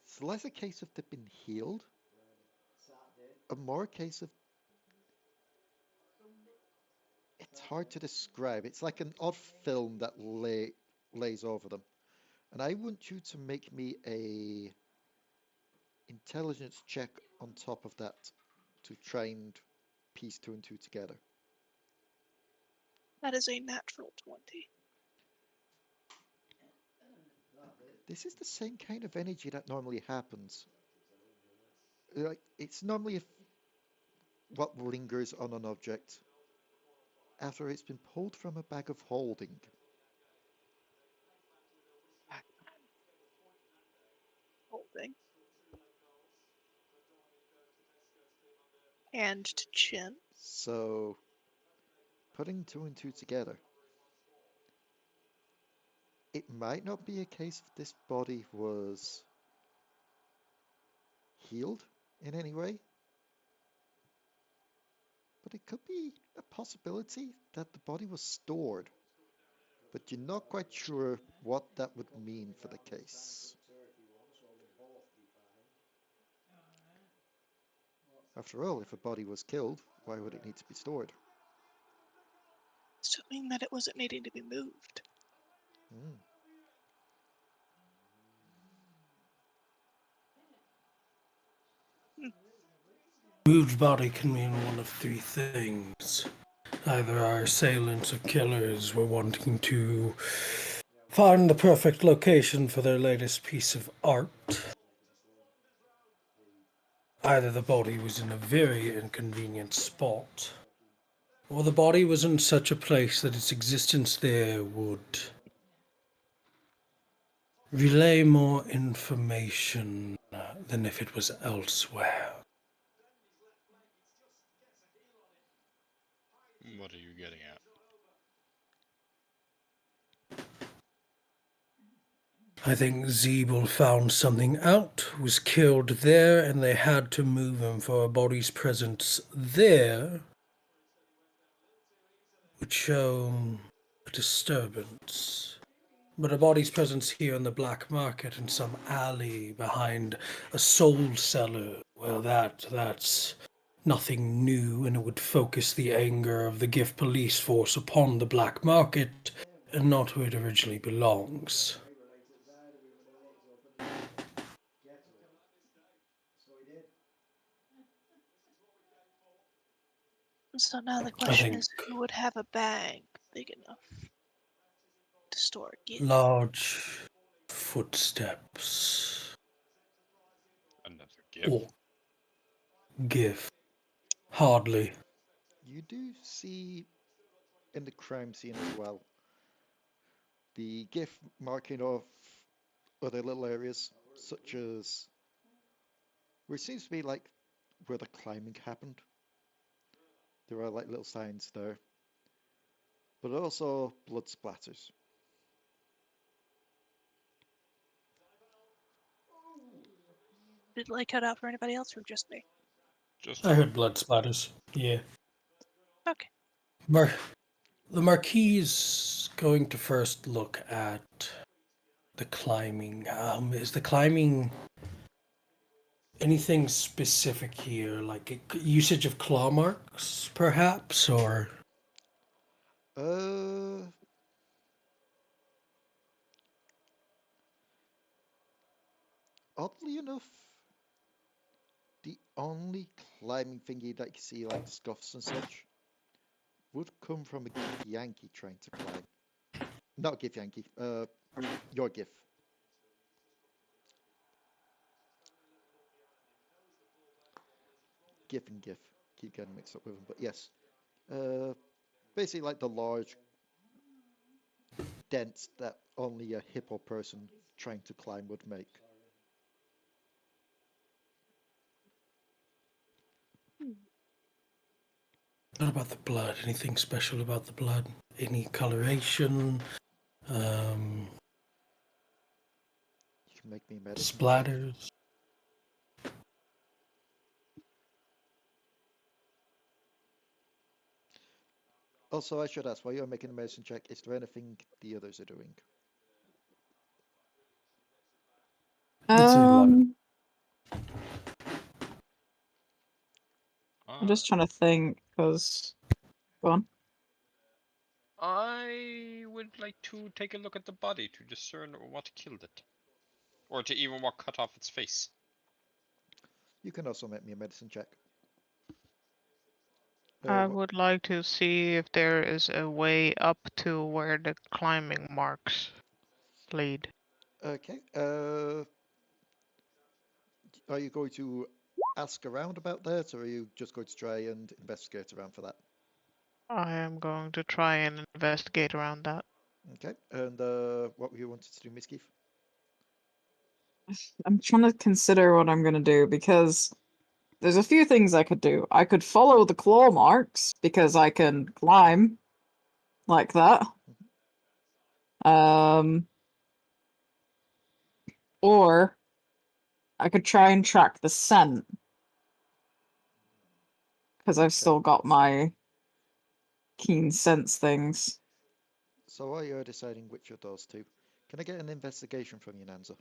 It's less a case of they've been healed, and more a case of it's hard to describe. It's like an odd film that lays over them. And I want you to make me a intelligence check on top of that to try and piece two and two together. That is a natural 20. This is the same kind of energy that normally happens. Like it's normally what lingers on an object after it's been pulled from a bag of holding. Holding. Hand to chin. So, putting two and two together, it might not be a case of this body was healed in any way, but it could be a possibility that the body was stored, but you're not quite sure what that would mean for the case. After all, if a body was killed, why would it need to be stored? Assuming that it wasn't needing to be moved. Hmm. Moved body can mean one of three things. Either our assailants or killers were wanting to find the perfect location for their latest piece of art. Either the body was in a very inconvenient spot, or the body was in such a place that its existence there would relay more information than if it was elsewhere. What are you getting at? I think Sable found something out, was killed there, and they had to move him for a body's presence there would show a disturbance. But a body's presence here in the black market in some alley behind a soul cellar, well, that's nothing new, and it would focus the anger of the Giff police force upon the black market and not where it originally belongs. So now the I question think is, who would have a bag big enough to store a gift? large footsteps Another gift. or Giff. Hardly. You do see in the crime scene as well the GIF marking off other little areas, such as where it seems to be like where the climbing happened. There are like little signs there, but also blood splatters. Did Leigh cut out for anybody else or just me? Just I heard blood splatters. Yeah. Okay. The Marquis is going to first look at the climbing. Is the climbing anything specific here, like usage of claw marks, perhaps, or? Uh, Oddly enough, the only climbing thingy that you see, like scuffs and such, would come from a Gif Yankee trying to climb. Not Gif Yankee, your Gif. Gif and Gif. Keep getting mixed up with them, but yes. Basically like the large dents that only a hippo person trying to climb would make. What about the blood? Anything special about the blood? Any coloration? You can make me a medicine check. Splatters? Also, I should ask, while you're making a medicine check, is there anything the others are doing? It's a lot. I'm just trying to think, because... Go on. I would like to take a look at the body to discern what killed it. Or to even what cut off its face. You can also make me a medicine check. I What- would like to see if there is a way up to where the climbing marks lead. Okay. Are you going to ask around about that, or are you just going to try and investigate around for that? I am going to try and investigate around that. Okay. And what were you wanted to do, Misskiff? I'm trying to consider what I'm gonna do, because there's a few things I could do. I could follow the claw marks, because I can climb like that. Or I could try and track the scent, because I've Okay. still got my keen sense things. So while you're deciding which of those two, can I get an investigation from you, Nanza?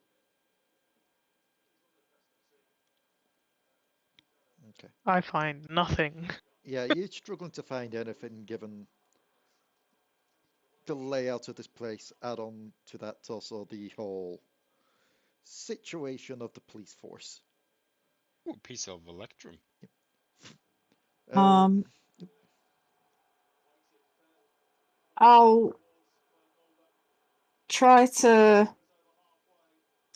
Okay. I find nothing. Yeah, you're struggling to find anything given the layout of this place, add on to that also the whole situation of the police force. Ooh, a piece of electrum. Uh, I'll try to...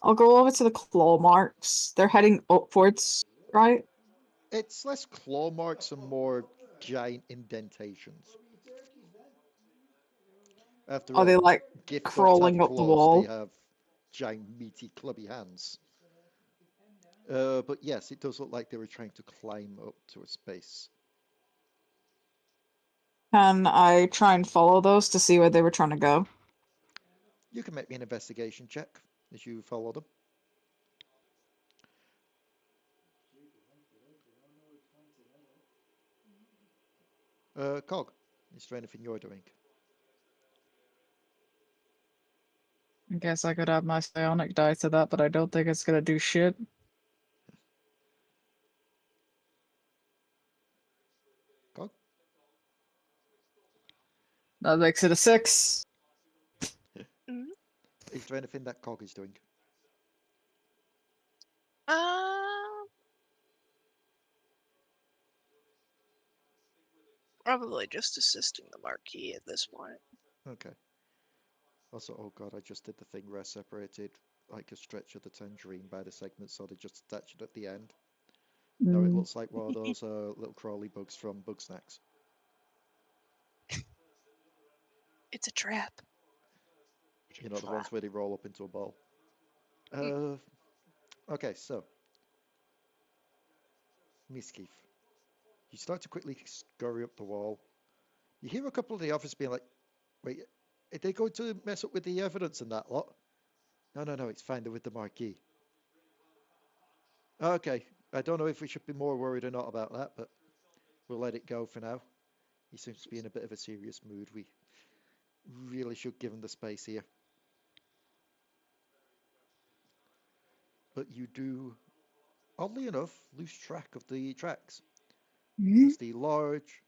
I'll go over to the claw marks. They're heading upwards, right? it's less claw marks and more giant indentations. After Are they, all, like, Giff don't have crawling up the claws, they wall? have giant, meaty, clubby hands. But yes, it does look like they were trying to climb up to a space. Can I try and follow those to see where they were trying to go? You can make me an investigation check as you follow them. Cog, is there anything you're doing? I guess I could add my psionic die to that, but I don't think it's gonna do shit. Cog? That makes it a 6. Mhm. Is there anything that Cog is doing? Uh, Probably just assisting the Marquis at this point. Okay. Also, oh god, I just did the thing where I separated like a stretch of the tangerine by the segment, so they just attached it at the end. No, it looks like one of those little crawly bugs from Bug Snacks. It's a trap. You know, the ones where they roll up into a ball. Okay, so Misskiff. You start to quickly scurry up the wall. You hear a couple of the officers being like, wait, are they going to mess up with the evidence and that lot? No, it's fine, they're with the Marquis. Okay, I don't know if we should be more worried or not about that, but we'll let it go for now. He seems to be in a bit of a serious mood. We really should give him the space here. But you do, oddly enough, lose track of the tracks. As the large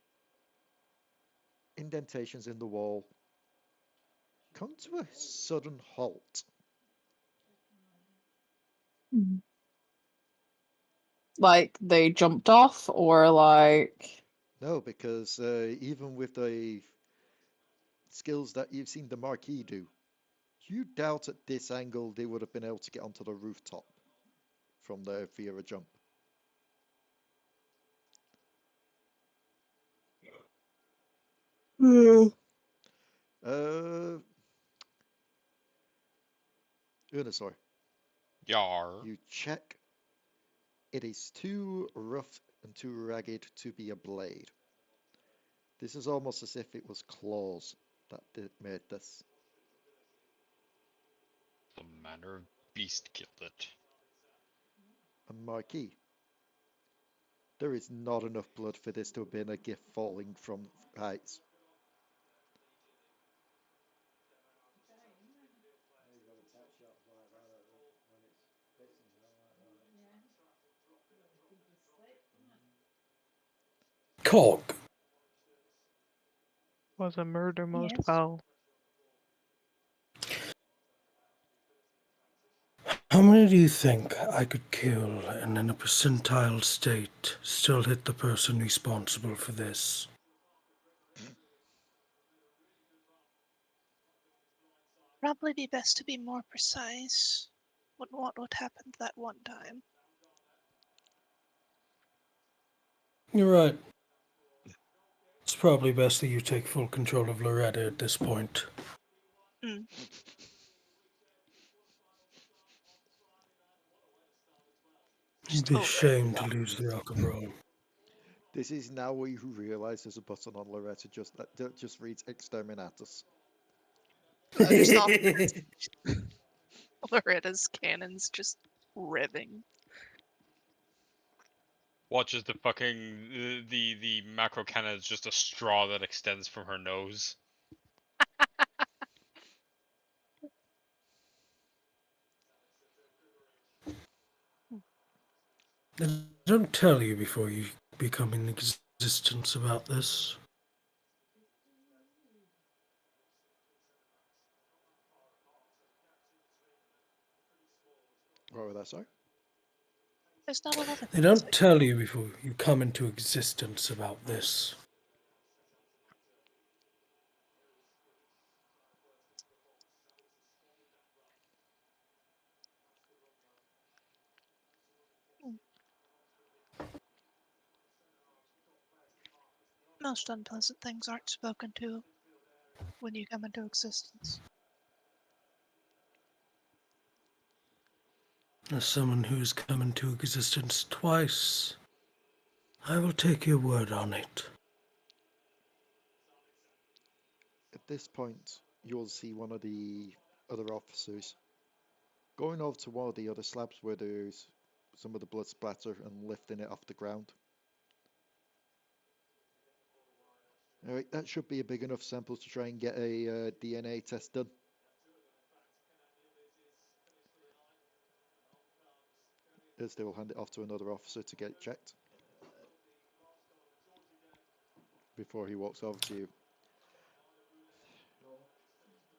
indentations in the wall come to a sudden halt. Like, they jumped off, or like... No, because even with the skills that you've seen the Marquis do, you doubt at this angle they would have been able to get onto the rooftop from there via a jump. Unusor, Yar. you check. It is too rough and too ragged to be a blade. This is almost as if it was claws that made this. The manner of beast killed it. And Marquis, there is not enough blood for this to have been a gift falling from heights. Cog, Was a murder most Yes. foul. how many do you think I could kill and in a percentile state still hit the person responsible for this? Probably be best to be more precise. Wouldn't want what happened that one time. You're right. It's probably best that you take full control of Loretta at this point. Mm. You'd be Just ashamed to lose the rock and roll. This is now where you realise there's a button on Loretta that just reads Exterminatus. There's not Loretta's cannons just revving. Watches the fucking the macro cannon is just a straw that extends from her nose. They don't tell you before you become in existence about this. What was that, sorry? There's not a lot of They things don't tell you before you come into existence about this. Most unpleasant things aren't spoken to when you come into existence. As someone who's come into existence twice, I will take your word on it. At this point, you'll see one of the other officers going over to one of the other slabs where there's some of the blood splatter and lifting it off the ground. Alright, that should be a big enough sample to try and get a DNA test done. As they will hand it off to another officer to get checked before he walks over to you.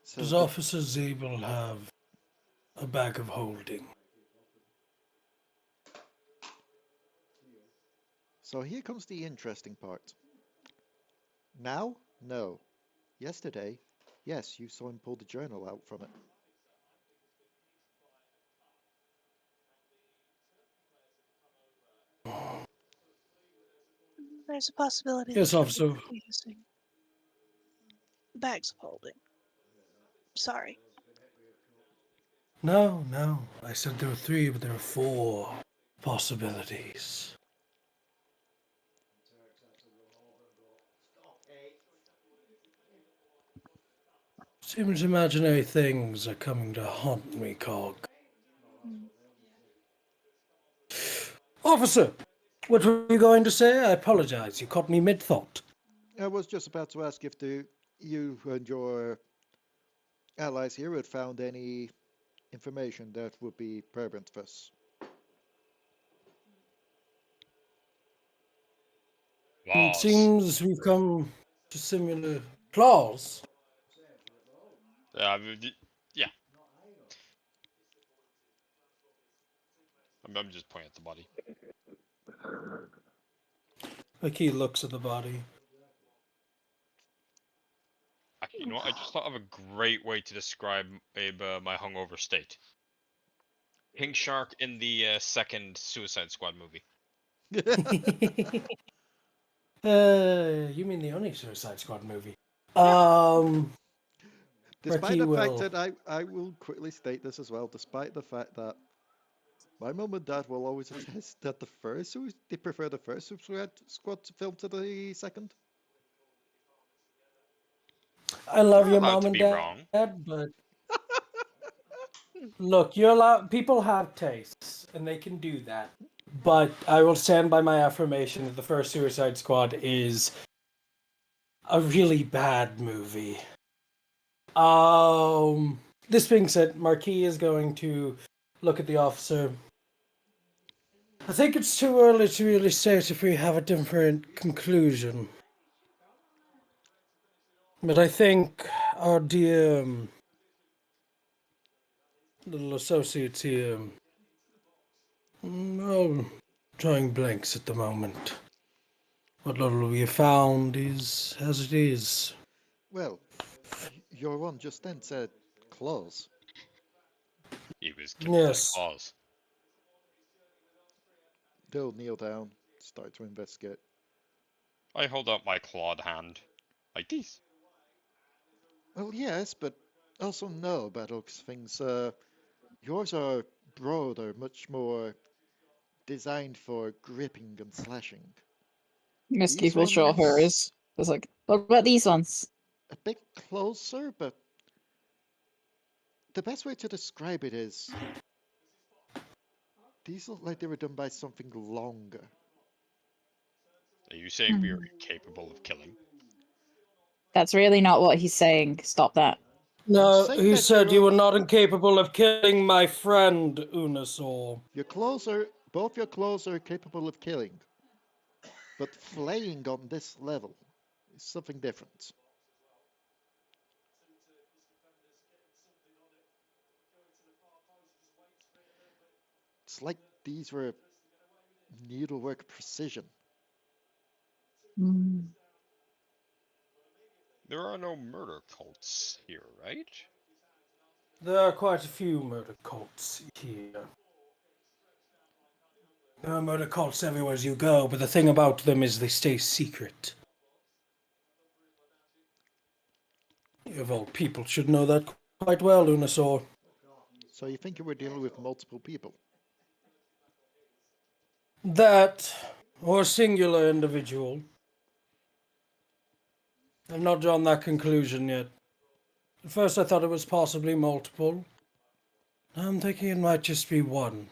So Does Officer Sable have a bag of holding? So here comes the interesting part. Now? No. Yesterday? Yes, you saw him pull the journal out from it. There's a possibility Yes, that officer. you'll be using bags of holding. Sorry. No, I said there were 3, but there are 4 possibilities. Seems imaginary things are coming to haunt me, Cog. Mm. Officer, what were you going to say? I apologize. You caught me mid-thought. I was just about to ask if you and your allies here had found any information that would be pertinent for us. It Laws. seems we've come to similar claws. Yeah. I'm just pointing at the body. He looks at the body. Actually, you know what? I just thought of a great way to describe my hungover state. Pink Shark in the second Suicide Squad movie. You mean the only Suicide Squad movie? Despite Marquis the fact will... that I will quickly state this as well, despite the fact that my mum and dad will always attest that they prefer the first Suicide Squad film to the second. I love You're your allowed mom to and be dad, wrong. but look, you're allowed. People have tastes, and they can do that. But I will stand by my affirmation that the first Suicide Squad is a really bad movie. This being said, Marquis is going to look at the officer. I think it's too early to really state if we have a different conclusion. But I think our dear little associates here, well, drawing blanks at the moment. What little we have found is as it is. Well, your one just then said claws. He was killed by Yes. claws. They'll kneel down, start to investigate. I hold out my clawed hand. Like this. Well, yes, but also no, Battlex things. Yours are broader, much more designed for gripping and slashing. Misskiff will show her his. It's like, what about these ones? A bit closer, but the best way to describe it is these look like they were done by something longer. Are you saying we are incapable of killing? That's really not what he's saying. Stop that. No, saying he that said you're you were not incapable of killing my friend, Unusor. Your claws are, both your claws are capable of killing, but flaying on this level is something different. It's like these were needlework precision. Mm. There are no murder cults here, right? There are quite a few murder cults here. There are murder cults everywhere as you go, but the thing about them is they stay secret. You of all people should know that quite well, Unusor. So you think you were dealing with multiple people? That, or a singular individual. I've not drawn that conclusion yet. At first I thought it was possibly multiple. Now I'm thinking it might just be one.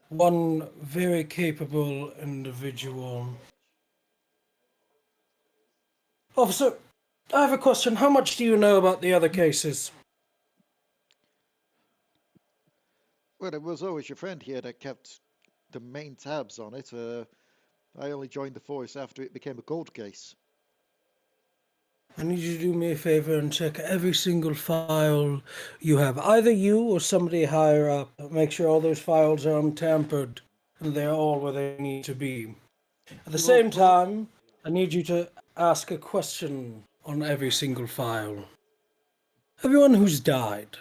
One very capable individual. Officer, I have a question. How much do you know about the other cases? Well, it was always your friend here that kept the main tabs on it. I only joined the force after it became a gold case. I need you to do me a favor and check every single file you have. Either you or somebody higher up. Make sure all those files are untampered and they're all where they need to be. At the same time, I need you to ask a question on every single file. Everyone who's died,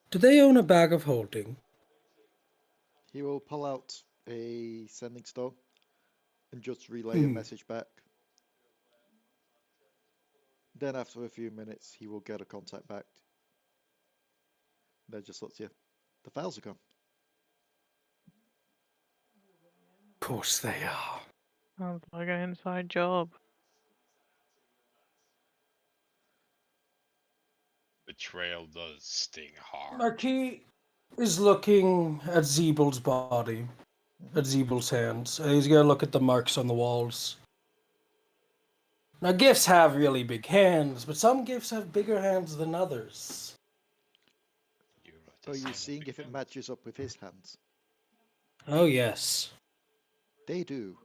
do they own a bag of holding? He will pull out a sending stone and just relay a message back. Then after a few minutes, he will get a contact back. That just lets you. The files are gone. Of course they are. Sounds like an inside job. Betrayal does sting hard. Marquis is looking at Zeebel's body, at Zeebel's hands. He's gonna look at the marks on the walls. Now, Giffs have really big hands, but some Giffs have bigger hands than others. Are you seeing if it matches up with his hands? Oh, yes. They do.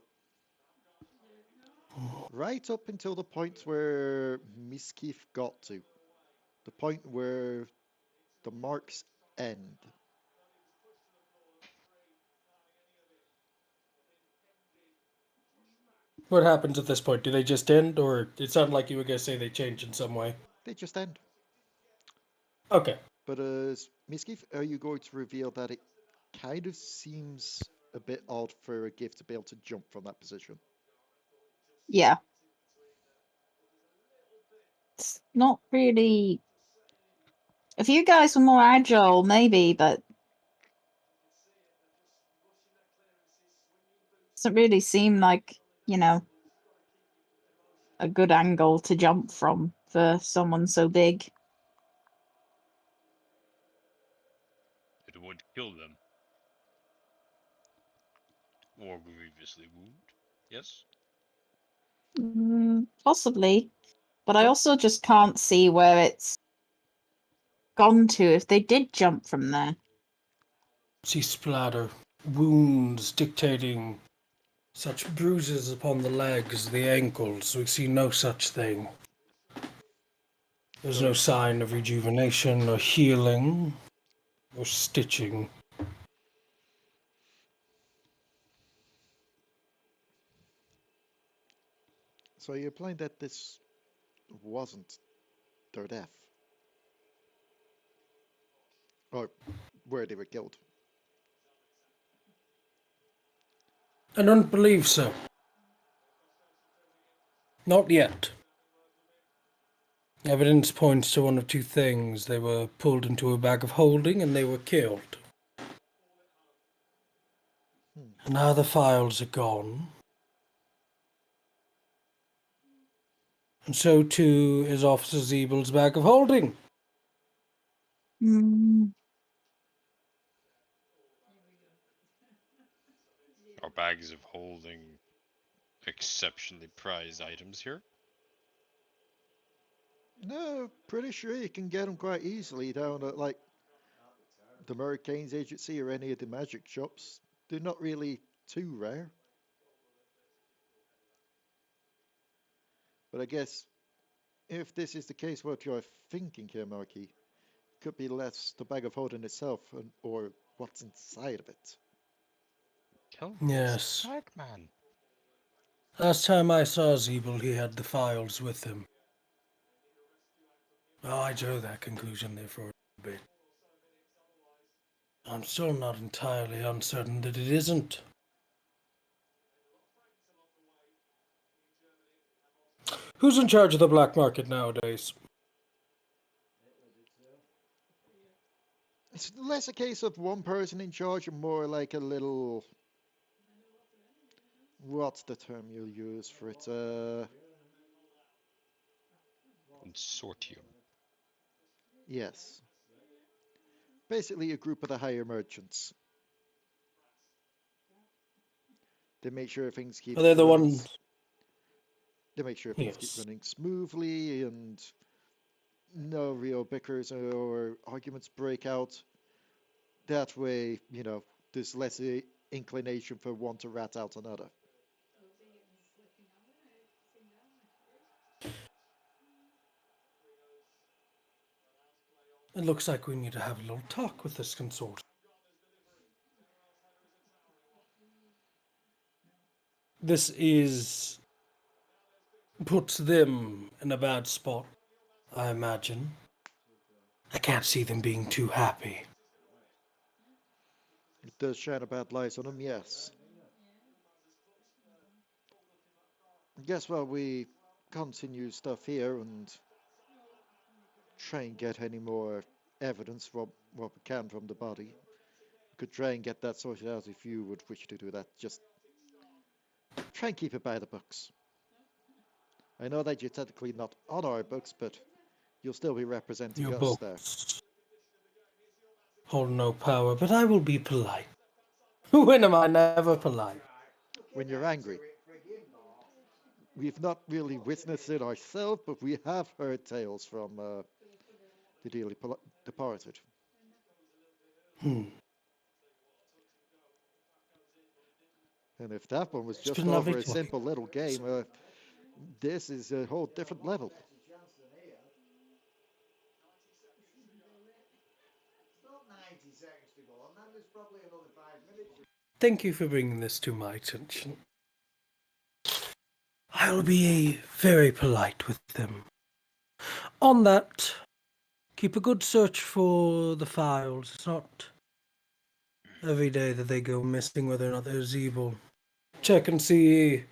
Right up until the point where Misskiff got to. The point where the marks end. What happens at this point? Do they just end, or it sounded like you were going to say they change in some way? They just end. Okay. But Misskiff, are you going to reveal that it kind of seems a bit odd for a gift to be able to jump from that position? Yeah. It's not really. If you guys were more agile, maybe, but doesn't really seem like, you know, a good angle to jump from for someone so big. It would kill them. Or grievously wound. Yes? Possibly. But I also just can't see where it's gone to if they did jump from there. See splatter, wounds dictating such bruises upon the legs, the ankles. We see no such thing. There's no sign of rejuvenation or healing or stitching. So you're implying that this wasn't their death? Or where they were killed? I don't believe so. Not yet. Evidence points to one of two things. They were pulled into a bag of holding and they were killed. And now the files are gone. And so too is Officer Zeebel's bag of holding. Our bags of holding exceptionally prized items here. No, pretty sure you can get them quite easily down at like the Hurricanes Agency or any of the magic shops. They're not really too rare. But I guess if this is the case, what you're thinking here, Marquis, could be less the bag of holding itself or what's inside of it. Tell me, Yes. man. Last time I saw Zeebel, he had the files with him. Oh, I drew that conclusion there for a bit. I'm still not entirely uncertain that it isn't. Who's in charge of the black market nowadays? It's less a case of one person in charge and more like a little... What's the term you'll use for it? Consortium. Yes. Basically a group of the higher merchants. They make sure things keep... Are they the ones? They make sure things keep running smoothly and no real bickers or arguments break out. That way, you know, there's less inclination for one to rat out another. It looks like we need to have a little talk with this consort. This puts them in a bad spot, I imagine. I can't see them being too happy. It does shine a bad light on them, yes. Guess while we continue stuff here and try and get any more evidence from what we can from the body, we could try and get that sorted out if you would wish to do that. Just try and keep it by the books. I know that you're technically not on our books, but you'll still be representing Your us there. books hold no power, but I will be polite. When am I never polite? When you're angry. We've not really witnessed it ourselves, but we have heard tales from the dearly departed. And if that one was just over a simple little game, this is a whole different level. Thank you for bringing this to my attention. I'll be very polite with them. On that, keep a good search for the files. It's not every day that they go missing, whether or not there's evil. Check and see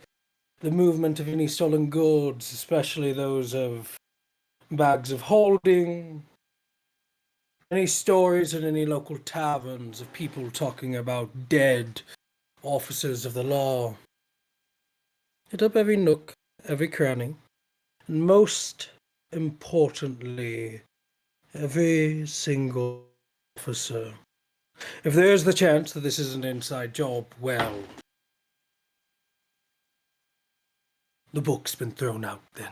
the movement of any stolen goods, especially those of bags of holding. Any stories in any local taverns of people talking about dead officers of the law. Hit up every nook, every cranny, and most importantly, every single officer. If there's the chance that this is an inside job, well, the book's been thrown out then.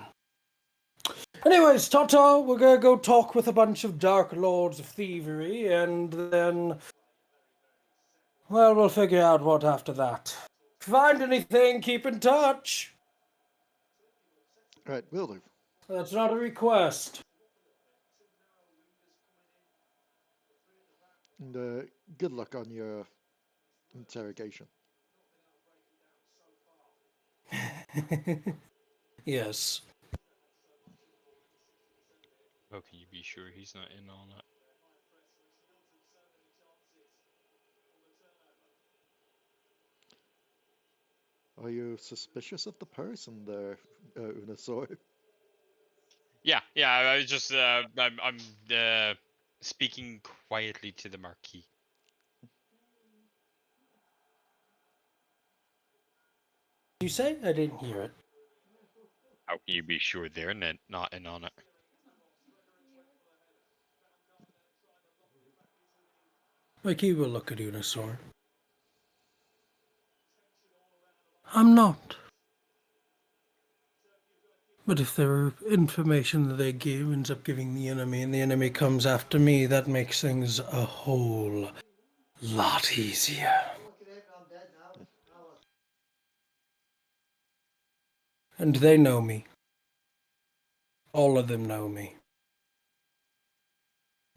Anyways, Tata, we're gonna go talk with a bunch of Dark Lords of Thievery, and then Well, we'll figure out what after that. If you find anything, keep in touch. Right, will do. That's not a request. And good luck on your interrogation. Yes. How can you be sure he's not in on it? Are you suspicious of the person there, Unusor? Yeah, I was just I'm speaking quietly to the Marquis. You say? I didn't hear it. How can you be sure they're not in on it? Mikey will look at Unusor. I'm not. But if the information that they give ends up giving the enemy and the enemy comes after me, that makes things a whole lot easier. And they know me. All of them know me.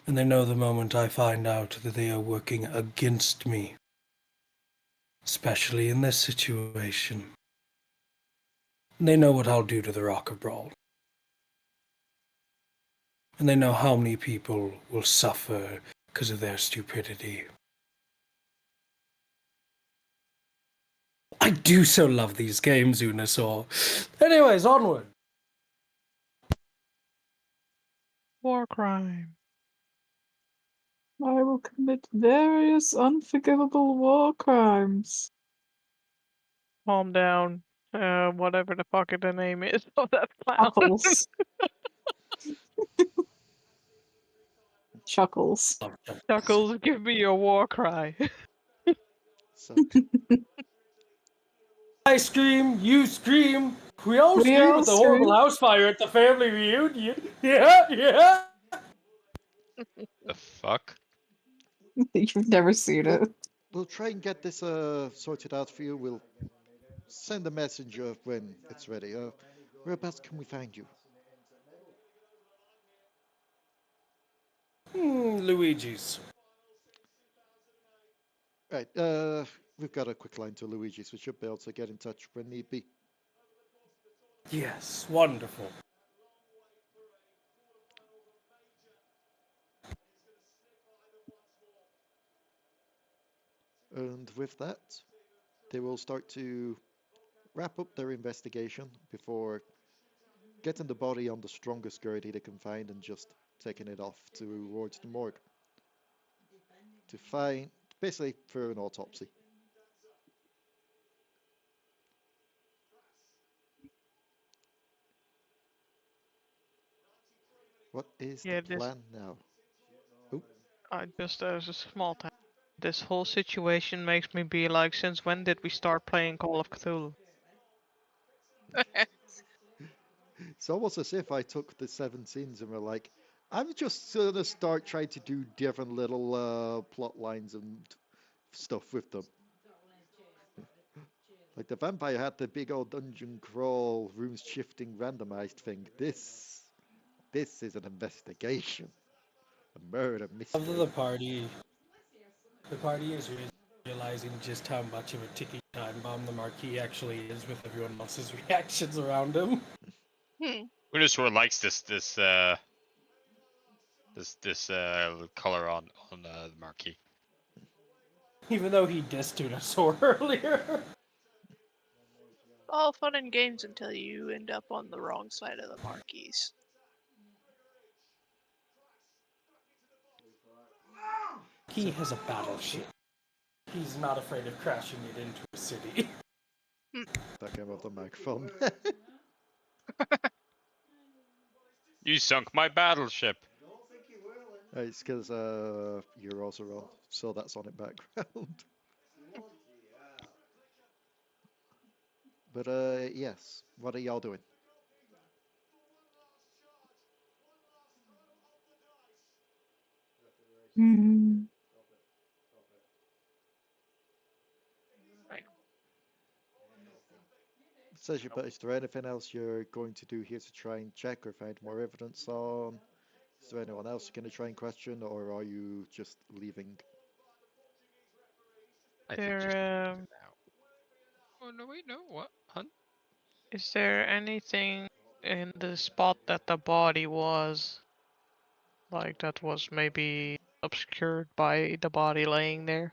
And they know the moment I find out that they are working against me. Especially in this situation. And they know what I'll do to the Raka Brawl. And they know how many people will suffer because of their stupidity. I do so love these games, Unusor. Anyways, onward. War crime. I will commit various unforgivable war crimes. Calm down. Whatever the fuck the name is of that clown. Chuckles. Chuckles. Chuckles, give me your war cry. So, I scream, you scream. We all We scream all at the horrible scream. house fire at the family reunion. Yeah. The fuck? You've never seen we'll, it. we'll try and get this sorted out for you. We'll send a messenger when it's ready. Whereabouts can we find you? Luigi's. Right, we've got a quick line to Luigi's. We should be able to get in touch when need be. Yes, wonderful. And with that, they will start to wrap up their investigation before getting the body on the strongest gurney they can find and just taking it off towards the morgue to find, basically for an autopsy. What is Yeah, the this plan now? Oh, just as a small time. This whole situation makes me be like, since when did we start playing Call of Cthulhu? it's almost as if I took the 17s and were like, I'm just gonna start trying to do different little plot lines and stuff with them. Like the vampire had the big old dungeon crawl, rooms shifting, randomized thing. This is an investigation, a murder After mystery. the party is realizing just how much of a ticking time bomb the Marquis actually is with everyone else's reactions around him. Unusor likes this color on the Marquis. Even though he dissed Unusor earlier. All fun and games until you end up on the wrong side of the Marquis. He has a battleship. He's not afraid of crashing it into a city. That came off the microphone. You sunk my battleship. It's because you're also on, so that's on in background. But yes, what are y'all doing? Hmm. Says you, but is there anything else you're going to do here to try and check or find more evidence on? Is there anyone else you're going to try and question, or are you just leaving? I think just There, now. Oh no! Wait, no. What? Hunt? is there anything in the spot that the body was, like that was maybe obscured by the body laying there?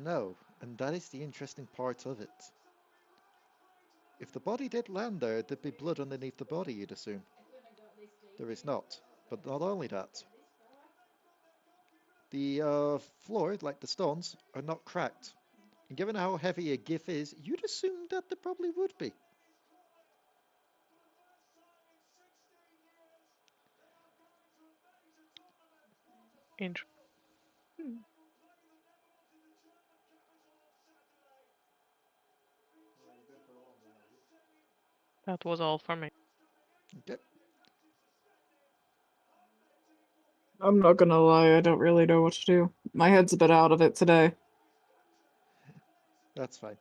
No, and that is the interesting part of it. If the body did land there, there'd be blood underneath the body, you'd assume. There is not. But not only that, the floor, like the stones, are not cracked. And given how heavy a Giff is, you'd assume that there probably would be. Int- That was all for me. Okay. I'm not gonna lie, I don't really know what to do. My head's a bit out of it today. That's fine.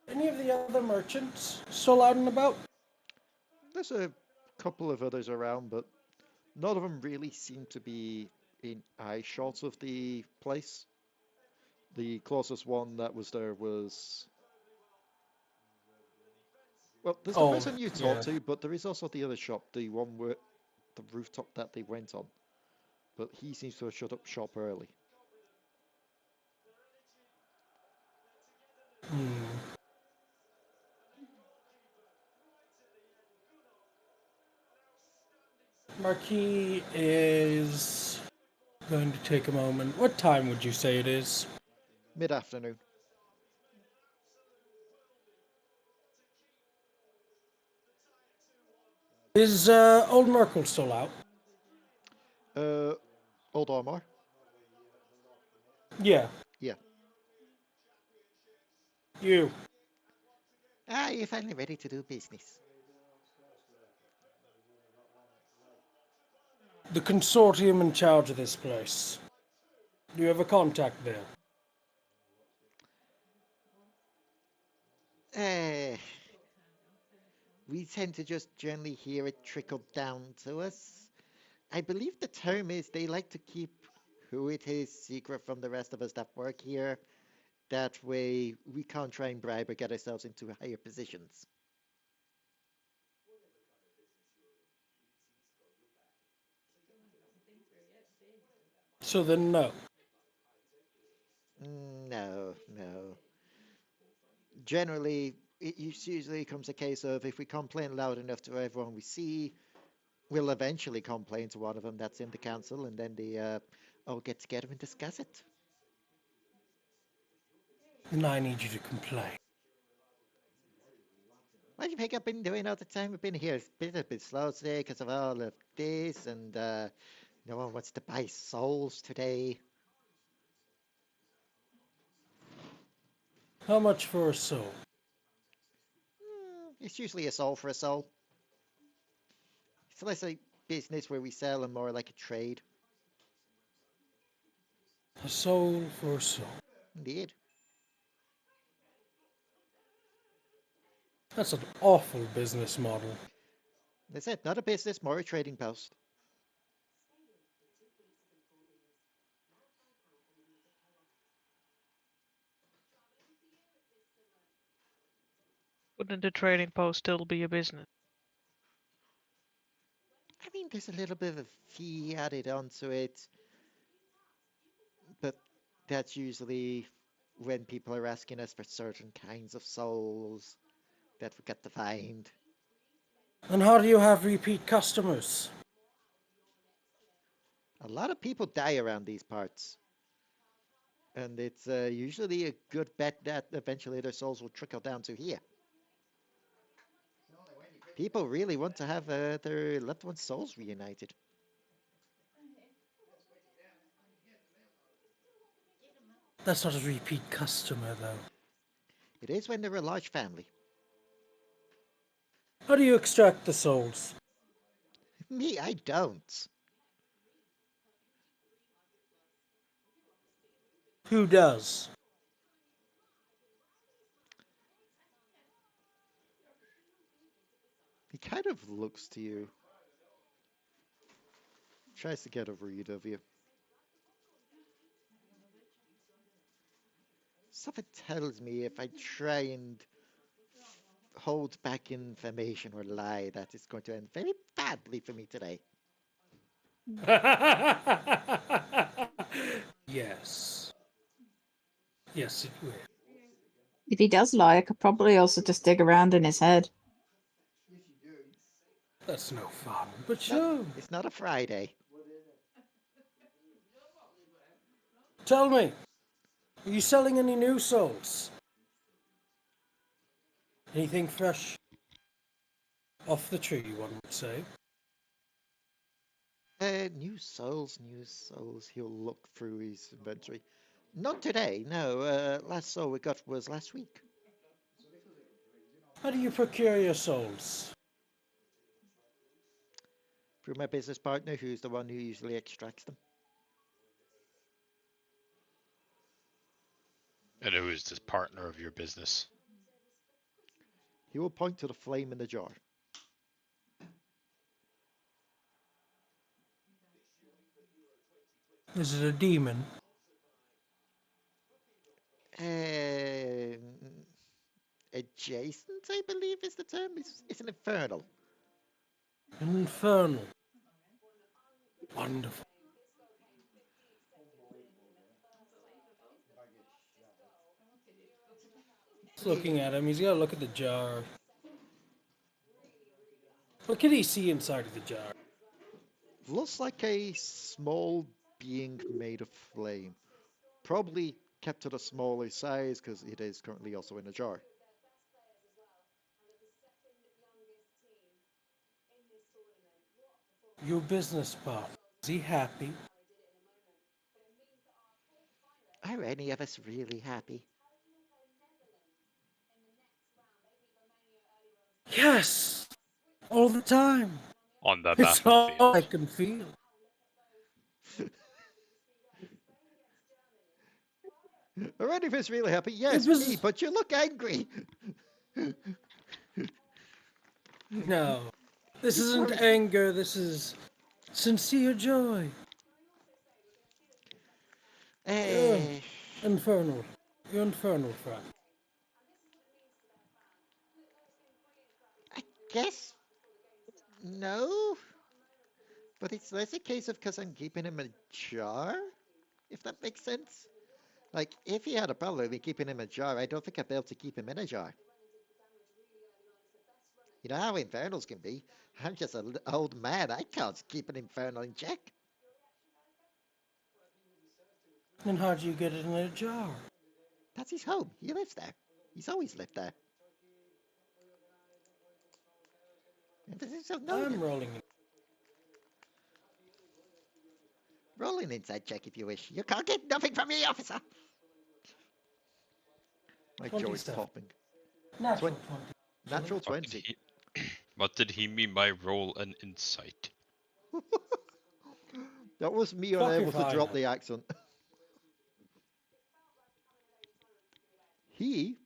Any of the other merchants still out and about? There's a couple of others around, but none of them really seem to be in eye shot of the place. The closest one that was there was... Well, there's the Oh, person you yeah. talked to, but there is also the other shop, the one where the rooftop that they went on. But he seems to have shut up shop early. Marquis is going to take a moment. What time would you say it is? Mid-afternoon. Is old Merkel still out? Old Armor? Yeah, Yeah. you. You're finally ready to do business. The consortium in charge of this place. Do you have a contact there? We tend to just generally hear it trickle down to us. I believe the term is they like to keep who it is secret from the rest of us that work here. That way we can't try and bribe or get ourselves into higher positions. So then, no. No, no. Generally, it usually comes a case of if we complain loud enough to everyone we see, we'll eventually complain to one of them that's in the council, and then they all get together and discuss it. Then I need you to complain. What do you think I've been doing all the time I've been here? It's been a bit slow today because of all of this, and no one wants to buy souls today. How much for a soul? It's usually a soul for a soul. It's less a business where we sell and more like a trade. A soul for a soul. Indeed. That's an awful business model. That's it. Not a business, more a trading post. Wouldn't the trading post still be a business? I mean, there's a little bit of a fee added onto it, but that's usually when people are asking us for certain kinds of souls that we got to find. And how do you have repeat customers? A lot of people die around these parts. And it's usually a good bet that eventually their souls will trickle down to here. People really want to have their loved ones' souls reunited. That's not a repeat customer, though. It is when they're a large family. How do you extract the souls? Me, I don't. Who does? He kind of looks to you. Tries to get a read of you. Something tells me if I try and hold back information or lie, that it's going to end very badly for me today. Yes. Yes, it will. If he does lie, I could probably also just dig around in his head. That's no fun, but No, sure. it's not a Friday. Tell me, are you selling any new souls? Anything fresh? Off the tree, one would say. New souls, new souls. He'll look through his inventory. Not today, no. Last soul we got was last week. How do you procure your souls? Through my business partner, who's the one who usually extracts them. And who is this partner of your business? He will point to the flame in the jar. Is it a demon? Adjacent, I believe is the term. It's an infernal. An infernal. Wonderful. Just looking at him, he's got to look at the jar. What can he see inside of the jar? Looks like a small being made of flame. Probably kept at a smaller size because it is currently also in a jar. Your business partner. Is he happy? Are any of us really happy? Yes! All the time. On the It's all battlefield. I can feel. Are any of us really happy? Yes, was- me, but you look angry. No. This He's isn't worried. anger, this is sincere joy. Infernal. You're infernal, friend. I guess no. But it's less a case of because I'm keeping him in a jar, if that makes sense. Like, if he had a problem with me keeping him in a jar, I don't think I'd be able to keep him in a jar. You know how infernals can be. I'm just an old man. I can't keep an infernal in check. Then how do you get it in a jar? That's his home. He lives there. He's always lived there. And this is so I'm rolling it. Roll an inside check if you wish. You can't get nothing from me, officer. My jaw is 27. popping. Natural 20. Natural What did 20. what did he mean by roll an insight? That was me Fuck unable if to I drop know. the accent. He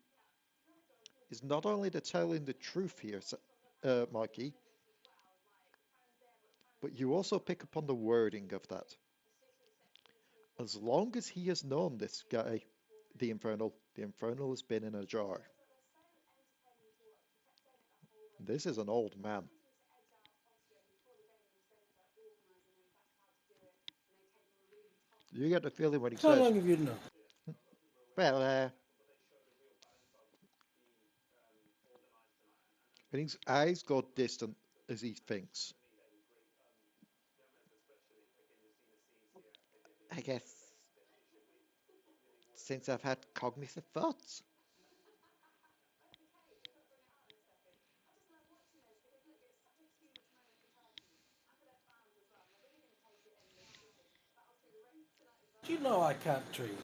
is not only telling the truth here, Marquis, but you also pick up on the wording of that. As long as he has known this guy, the Infernal has been in a jar. This is an old man. You get the feeling when he How says, long have you known? well, when his eyes go distant as he thinks. I guess since I've had cognitive thoughts. Do you know I can't dream?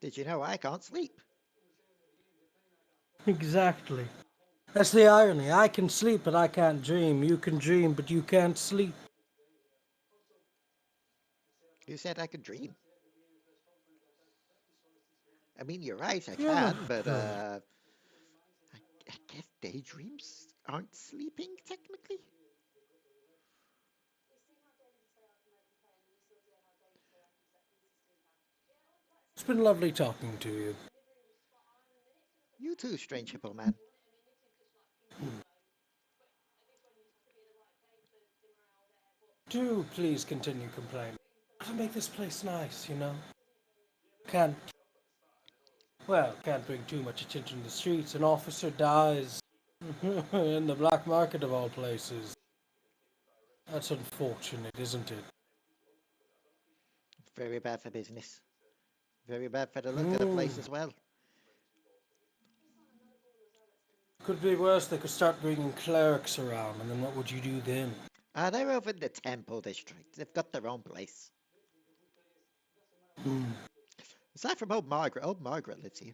Did you know I can't sleep? Exactly. That's the irony. I can sleep, but I can't dream. You can dream, but you can't sleep. Who said I could dream? I mean, you're right, I Yeah. can, but I guess daydreams aren't sleeping technically. It's been lovely talking to you. You too, strange hippo man. Do please continue complaining. To make this place nice, you know. Can't bring too much attention to the streets. An officer dies in the black market of all places. That's unfortunate, isn't it? Very bad for business. Very bad for the look of the place as well. Could be worse. They could start bringing clerics around, and then what would you do then? They're over in the temple district. They've got their own place. Aside from old Margaret lives here.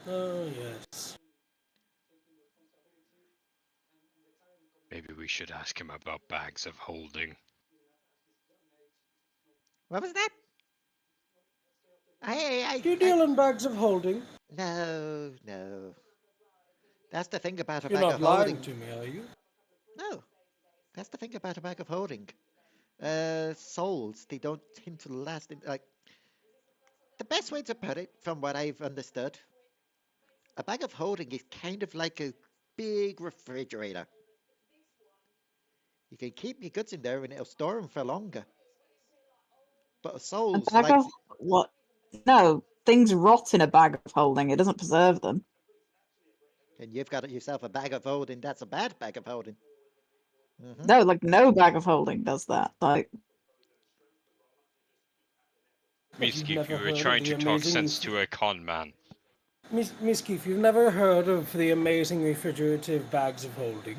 Oh, yes. Maybe we should ask him about bags of holding. What was that? Do you deal in bags of holding? No. That's the thing about a You're bag not of lying holding. to me, are you? No. That's the thing about a bag of holding. Souls, they don't tend to last in, like, the best way to put it, from what I've understood, a bag of holding is kind of like a big refrigerator. You can keep your goods in there and it'll store them for longer. But a A soul's bag like, of what? No, things rot in a bag of holding. It doesn't preserve them. and you've got yourself a bag of holding, that's a bad bag of holding. No, like no bag of holding does that. Like Misskiff, you were heard of trying the to talk amazing sense to a con man. Misskiff, you've never heard of the amazing refrigerative bags of holding?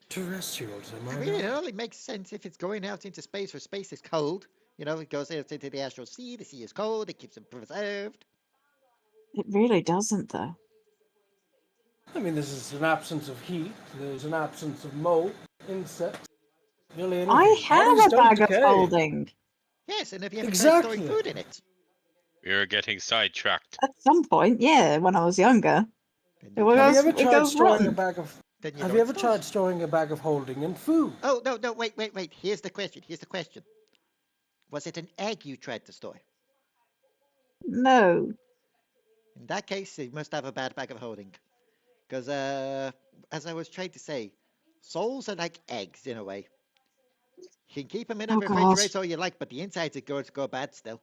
Terrestrials, am I I mean, it right? only makes sense if it's going out into space where space is cold. You know, it goes out into the astral sea is cold, it keeps it preserved. it really doesn't, though. I mean, there's an absence of heat, there's an absence of mold, insects, really anything. I Bodies have a don't bag of decay. holding. Yes, and have you ever tried storing Exactly. food in it? We are getting sidetracked. At some point, yeah, when I was younger. Then It you Have don't, you goes, ever it tried goes storing a rotten. bag of? then you Have don't you ever store tried it. storing a bag of holding in food? Oh, no, wait. Here's the question. Was it an egg you tried to store? No. In that case, you must have a bad bag of holding. Because, as I was trying to say, souls are like eggs in a way. You can keep them in a Oh god. refrigerator all you like, but the insides are going to go bad still.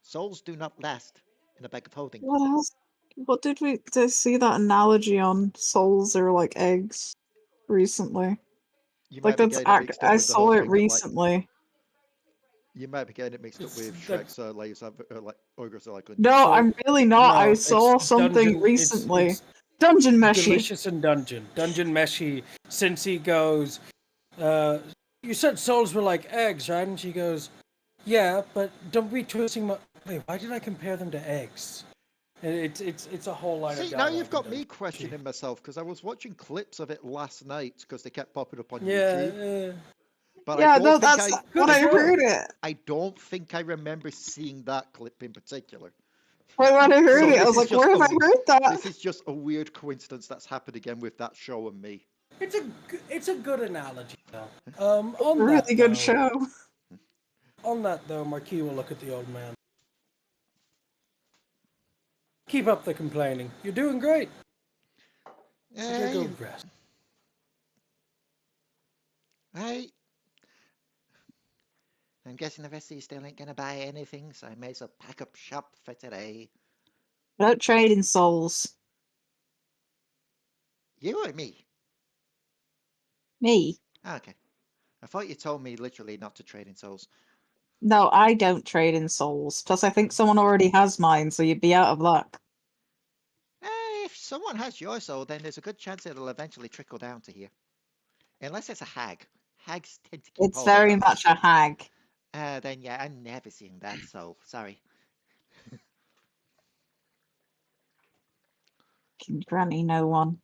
Souls do not last in a bag of holding. What else? What did we see that analogy on souls are like eggs recently? You Like might be that's getting it mixed up I with the whole saw it thing of like. recently. You might be getting it mixed up with Shrek's layers of like ogres are like. No, So- I'm really not. I No, saw it's something dungeon- recently. it's Dungeon meshy. delicious and dungeon meshy. Since he goes, you said souls were like eggs, right? And she goes, yeah, but don't be twisting my. Wait, why did I compare them to eggs? And it's a whole line of See, now dialogue. you've got in me Dungeon questioning myself because I was watching clips of it last night because they kept popping up on Meshy. YouTube. But Yeah, I no, don't think that's I. what Good I show. heard it. I don't think I remember seeing that clip in particular. When I heard So it, I this was is like, just where have a- I heard that? This is just a weird coincidence that's happened again with that show and me. It's a good analogy though. On Really that, good though, show. On that though, Marquis will look at the old man. Keep up the complaining. You're doing great. So get go rest. Right. I'm guessing the rest of you still ain't gonna buy anything, so I may as well pack up shop for today. I don't trade in souls. You or me? Me. Okay. I thought you told me literally not to trade in souls. No, I don't trade in souls. Plus, I think someone already has mine, so you'd be out of luck. If someone has your soul, then there's a good chance it'll eventually trickle down to here. Unless it's a hag. Hags tend to keep It's hold of very those. much a hag. Then yeah, I'm never seeing that soul. Sorry. Can Granny know one?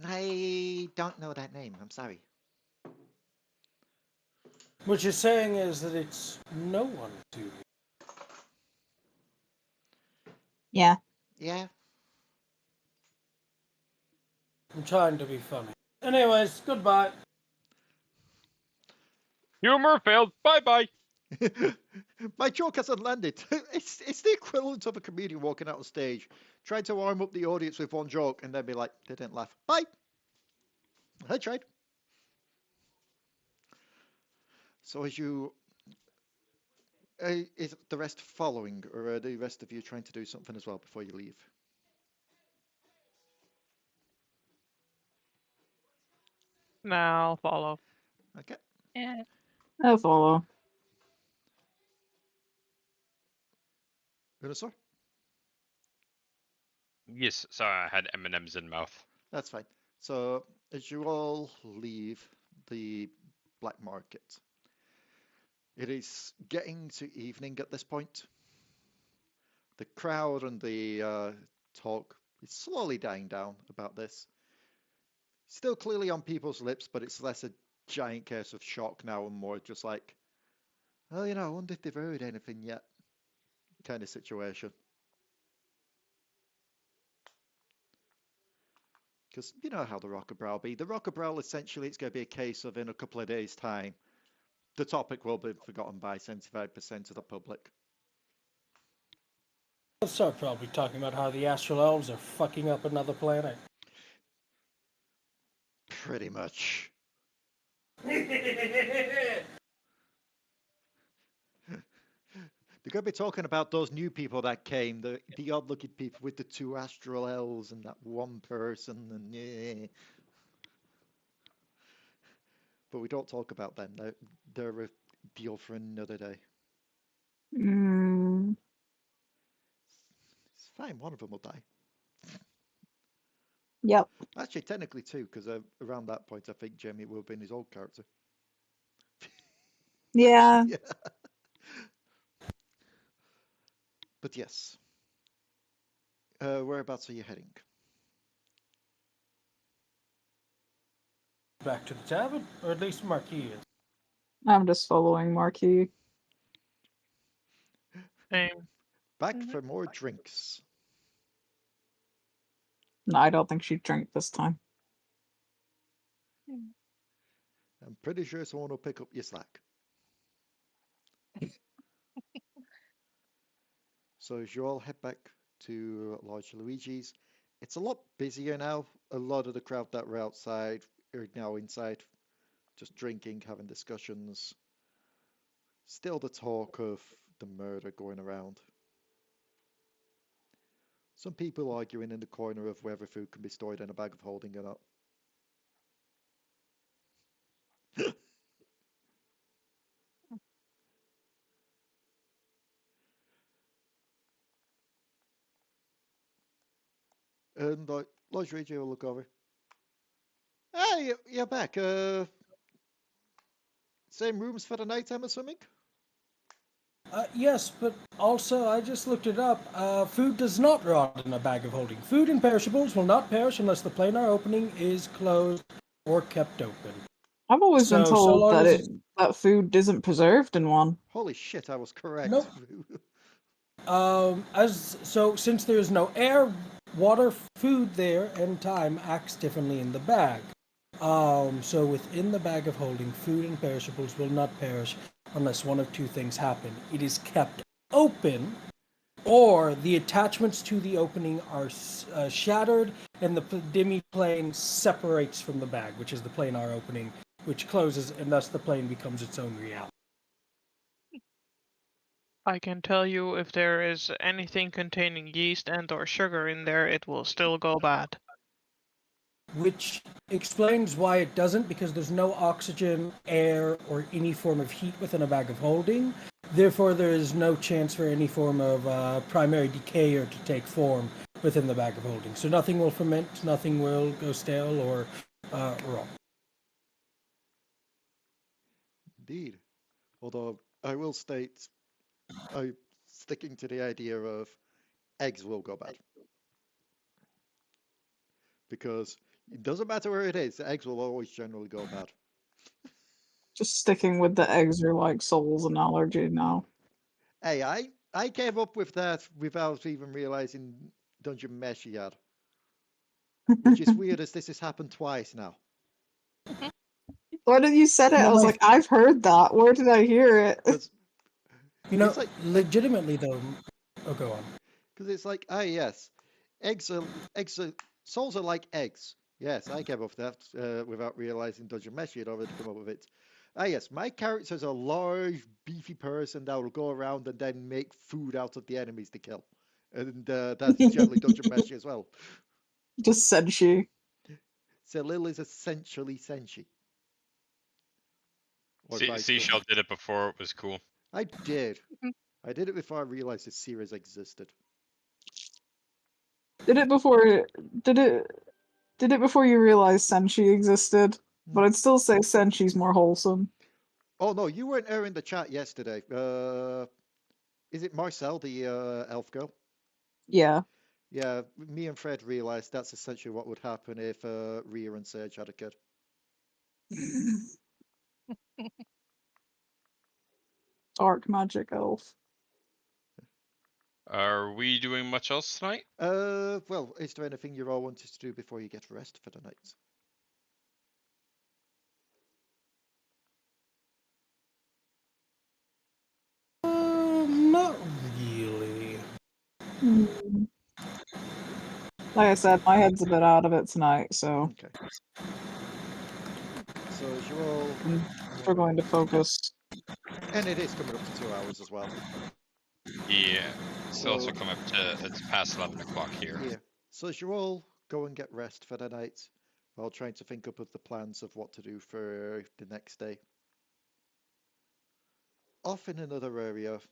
I don't know that name. I'm sorry. What you're saying is that it's no one to you. Yeah. Yeah. I'm trying to be funny. Anyways, goodbye. Humor failed. Bye bye. My joke hasn't landed. It's the equivalent of a comedian walking out on stage, trying to warm up the audience with one joke, and then be like, they didn't laugh. Bye. I tried. So as you, is the rest following, or are the rest of you trying to do something as well before you leave? Now I'll follow. Okay. Yeah. I'll follow. Minosaur? Yes, sorry, I had M&Ms in mouth. That's fine. So as you all leave the black market, it is getting to evening at this point. The crowd and the talk is slowly dying down about this. Still clearly on people's lips, but it's less a giant case of shock now and more just like, oh, I wonder if they've heard anything yet kind of situation. Because you know how the Rocker Brow be. The Rocker Brow, essentially, it's going to be a case of in a couple of days' time, the topic will be forgotten by 75% of the public. They'll start probably talking about how the astral elves are fucking up another planet. Pretty much. They're going to be talking about those new people that came, the odd-looking people with the 2 astral elves and that one person, and yeah. But we don't talk about them. They're a deal for another day. Mm, It's fine. One of them will die. yep. Actually, technically 2, because around that point, I think Jamie will be in his old character. Yeah. Yeah. But yes. Whereabouts are you heading? Back to the tavern, or at least Marquis is. I'm just following Marquis. Same. Back for more drinks. No, I don't think she'd drink this time. I'm pretty sure someone will pick up your slack. So as you all head back to Large Luigi's, it's a lot busier now. A lot of the crowd that were outside are now inside, just drinking, having discussions. Still the talk of the murder going around. Some people arguing in the corner of whether food can be stored in a bag of holding or not. And Lodge Radio will look over. Hey, you're back. Same rooms for the night, I'm assuming? Yes, but also I just looked it up. Food does not rot in a bag of holding. Food and perishables will not perish unless the planar opening is closed or kept open. I've always been So told long that as that food isn't preserved in one. Holy shit, I was correct. Nope. Since there is no air, water, food there, and time acts differently in the bag. So within the bag of holding, food and perishables will not perish unless one of two things happen. It is kept open, or the attachments to the opening are shattered, and the demi-plane separates from the bag, which is the planar opening, which closes, and thus the plane becomes its own reality. I can tell you if there is anything containing yeast and or sugar in there, it will still go bad. Which explains why it doesn't, because there's no oxygen, air, or any form of heat within a bag of holding. Therefore, there is no chance for any form of primary decay or to take form within the bag of holding. So nothing will ferment, nothing will go stale or raw. Indeed. Although I will state, I'm sticking to the idea of eggs will go bad. Because it doesn't matter where it is, the eggs will always generally go bad. Just sticking with the eggs are like Soul's analogy now. Hey, I gave up with that without even realizing Dungeon Mesh yet. Which is weird as this has happened twice now. When you said it, I was like, I've heard that. Where did I hear it? Because You know, it's like, legitimately though. Oh, go on. because it's like, ah, yes, souls are like eggs. Yes, I gave up that without realizing Dungeon Mesh had already come up with it. Ah, yes, my character's a large, beefy person that will go around and then make food out of the enemies to kill. And that's generally Dungeon Mesh as well. Just said she. So Lil is essentially Senshi. Or vice Seashell versa. did it before it was cool. I did. I did it before I realized this series existed. Did it before you realized Senshi existed. But I'd still say Senshi's more wholesome. Oh no, you weren't there in the chat yesterday. Is it Marcel, the elf girl? Yeah. Yeah, me and Fred realized that's essentially what would happen if Rhea and Serge had a kid. Dark magic elf. Are we doing much else tonight? Well, is there anything you all wanted to do before you get rest for the night? Not really. Like I said, my head's a bit out of it tonight, so Okay. So as you're all I'm struggling to focus. and it is coming up to 2 hours as well. Yeah. It's So also come up to, it's past 11 o'clock here. yeah. So as you all go and get rest for the night, while trying to think up of the plans of what to do for the next day. Off in another area of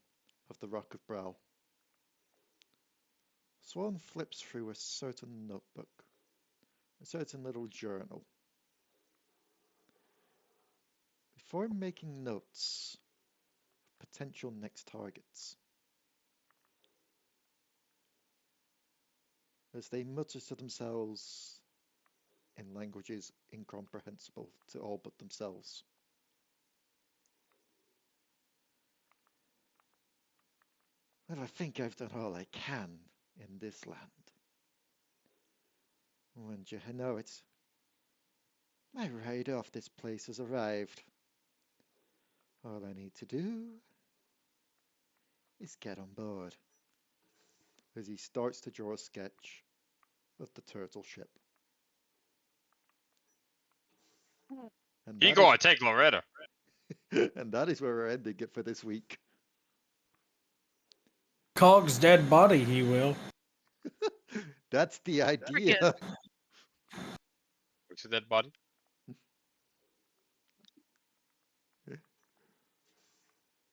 the Rock of Brow, Swan flips through a certain notebook, a certain little journal. Before making notes of potential next targets, as they mutter to themselves in languages incomprehensible to all but themselves. Well, I think I've done all I can in this land. Wouldn't you know it? My ride off this place has arrived. All I need to do is get on board. As he starts to draw a sketch of the turtle ship. And You that go is, and take Loretta. and that is where we're ending it for this week. Cog's dead body, he will. That's the idea. What's a dead body?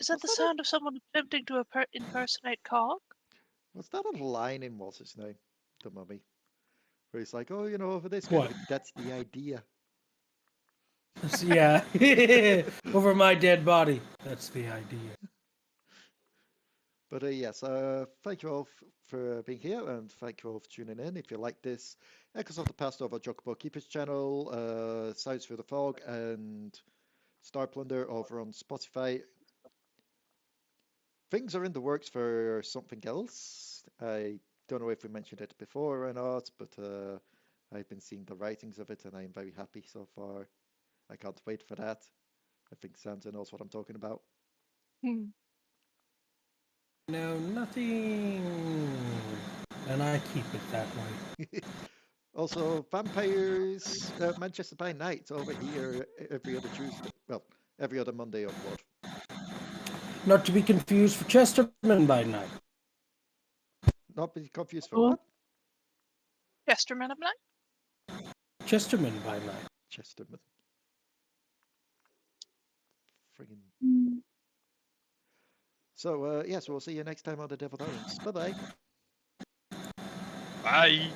Is that the sound of someone attempting to impersonate Cog? Was that a line in what's his name? The Mummy. Where he's like, oh, you know, over this What? kind of, that's the idea. Yeah. Over my dead body. That's the idea. But yes, thank you all for being here, and thank you all for tuning in. If you like this, Echoes of the Past over Chocobo Keepers channel, Sounds Through the Fog, and Star Plunder over on Spotify. Things are in the works for something else. I don't know if we mentioned it before or not, but I've been seeing the writings of it, and I'm very happy so far. I can't wait for that. I think Santa knows what I'm talking about. No, nothing. And I keep it that way. Also, Vampires Manchester by Night over here every other Tuesday. Well, every other Monday upload. Not to be confused for Chesterman by night. Not be confused for Oh. what? Chesterman of Night? Chesterman by night. Chesterman. Friggin'. So, yes, we'll see you next time on The Devil Owns. Bye-bye. Bye.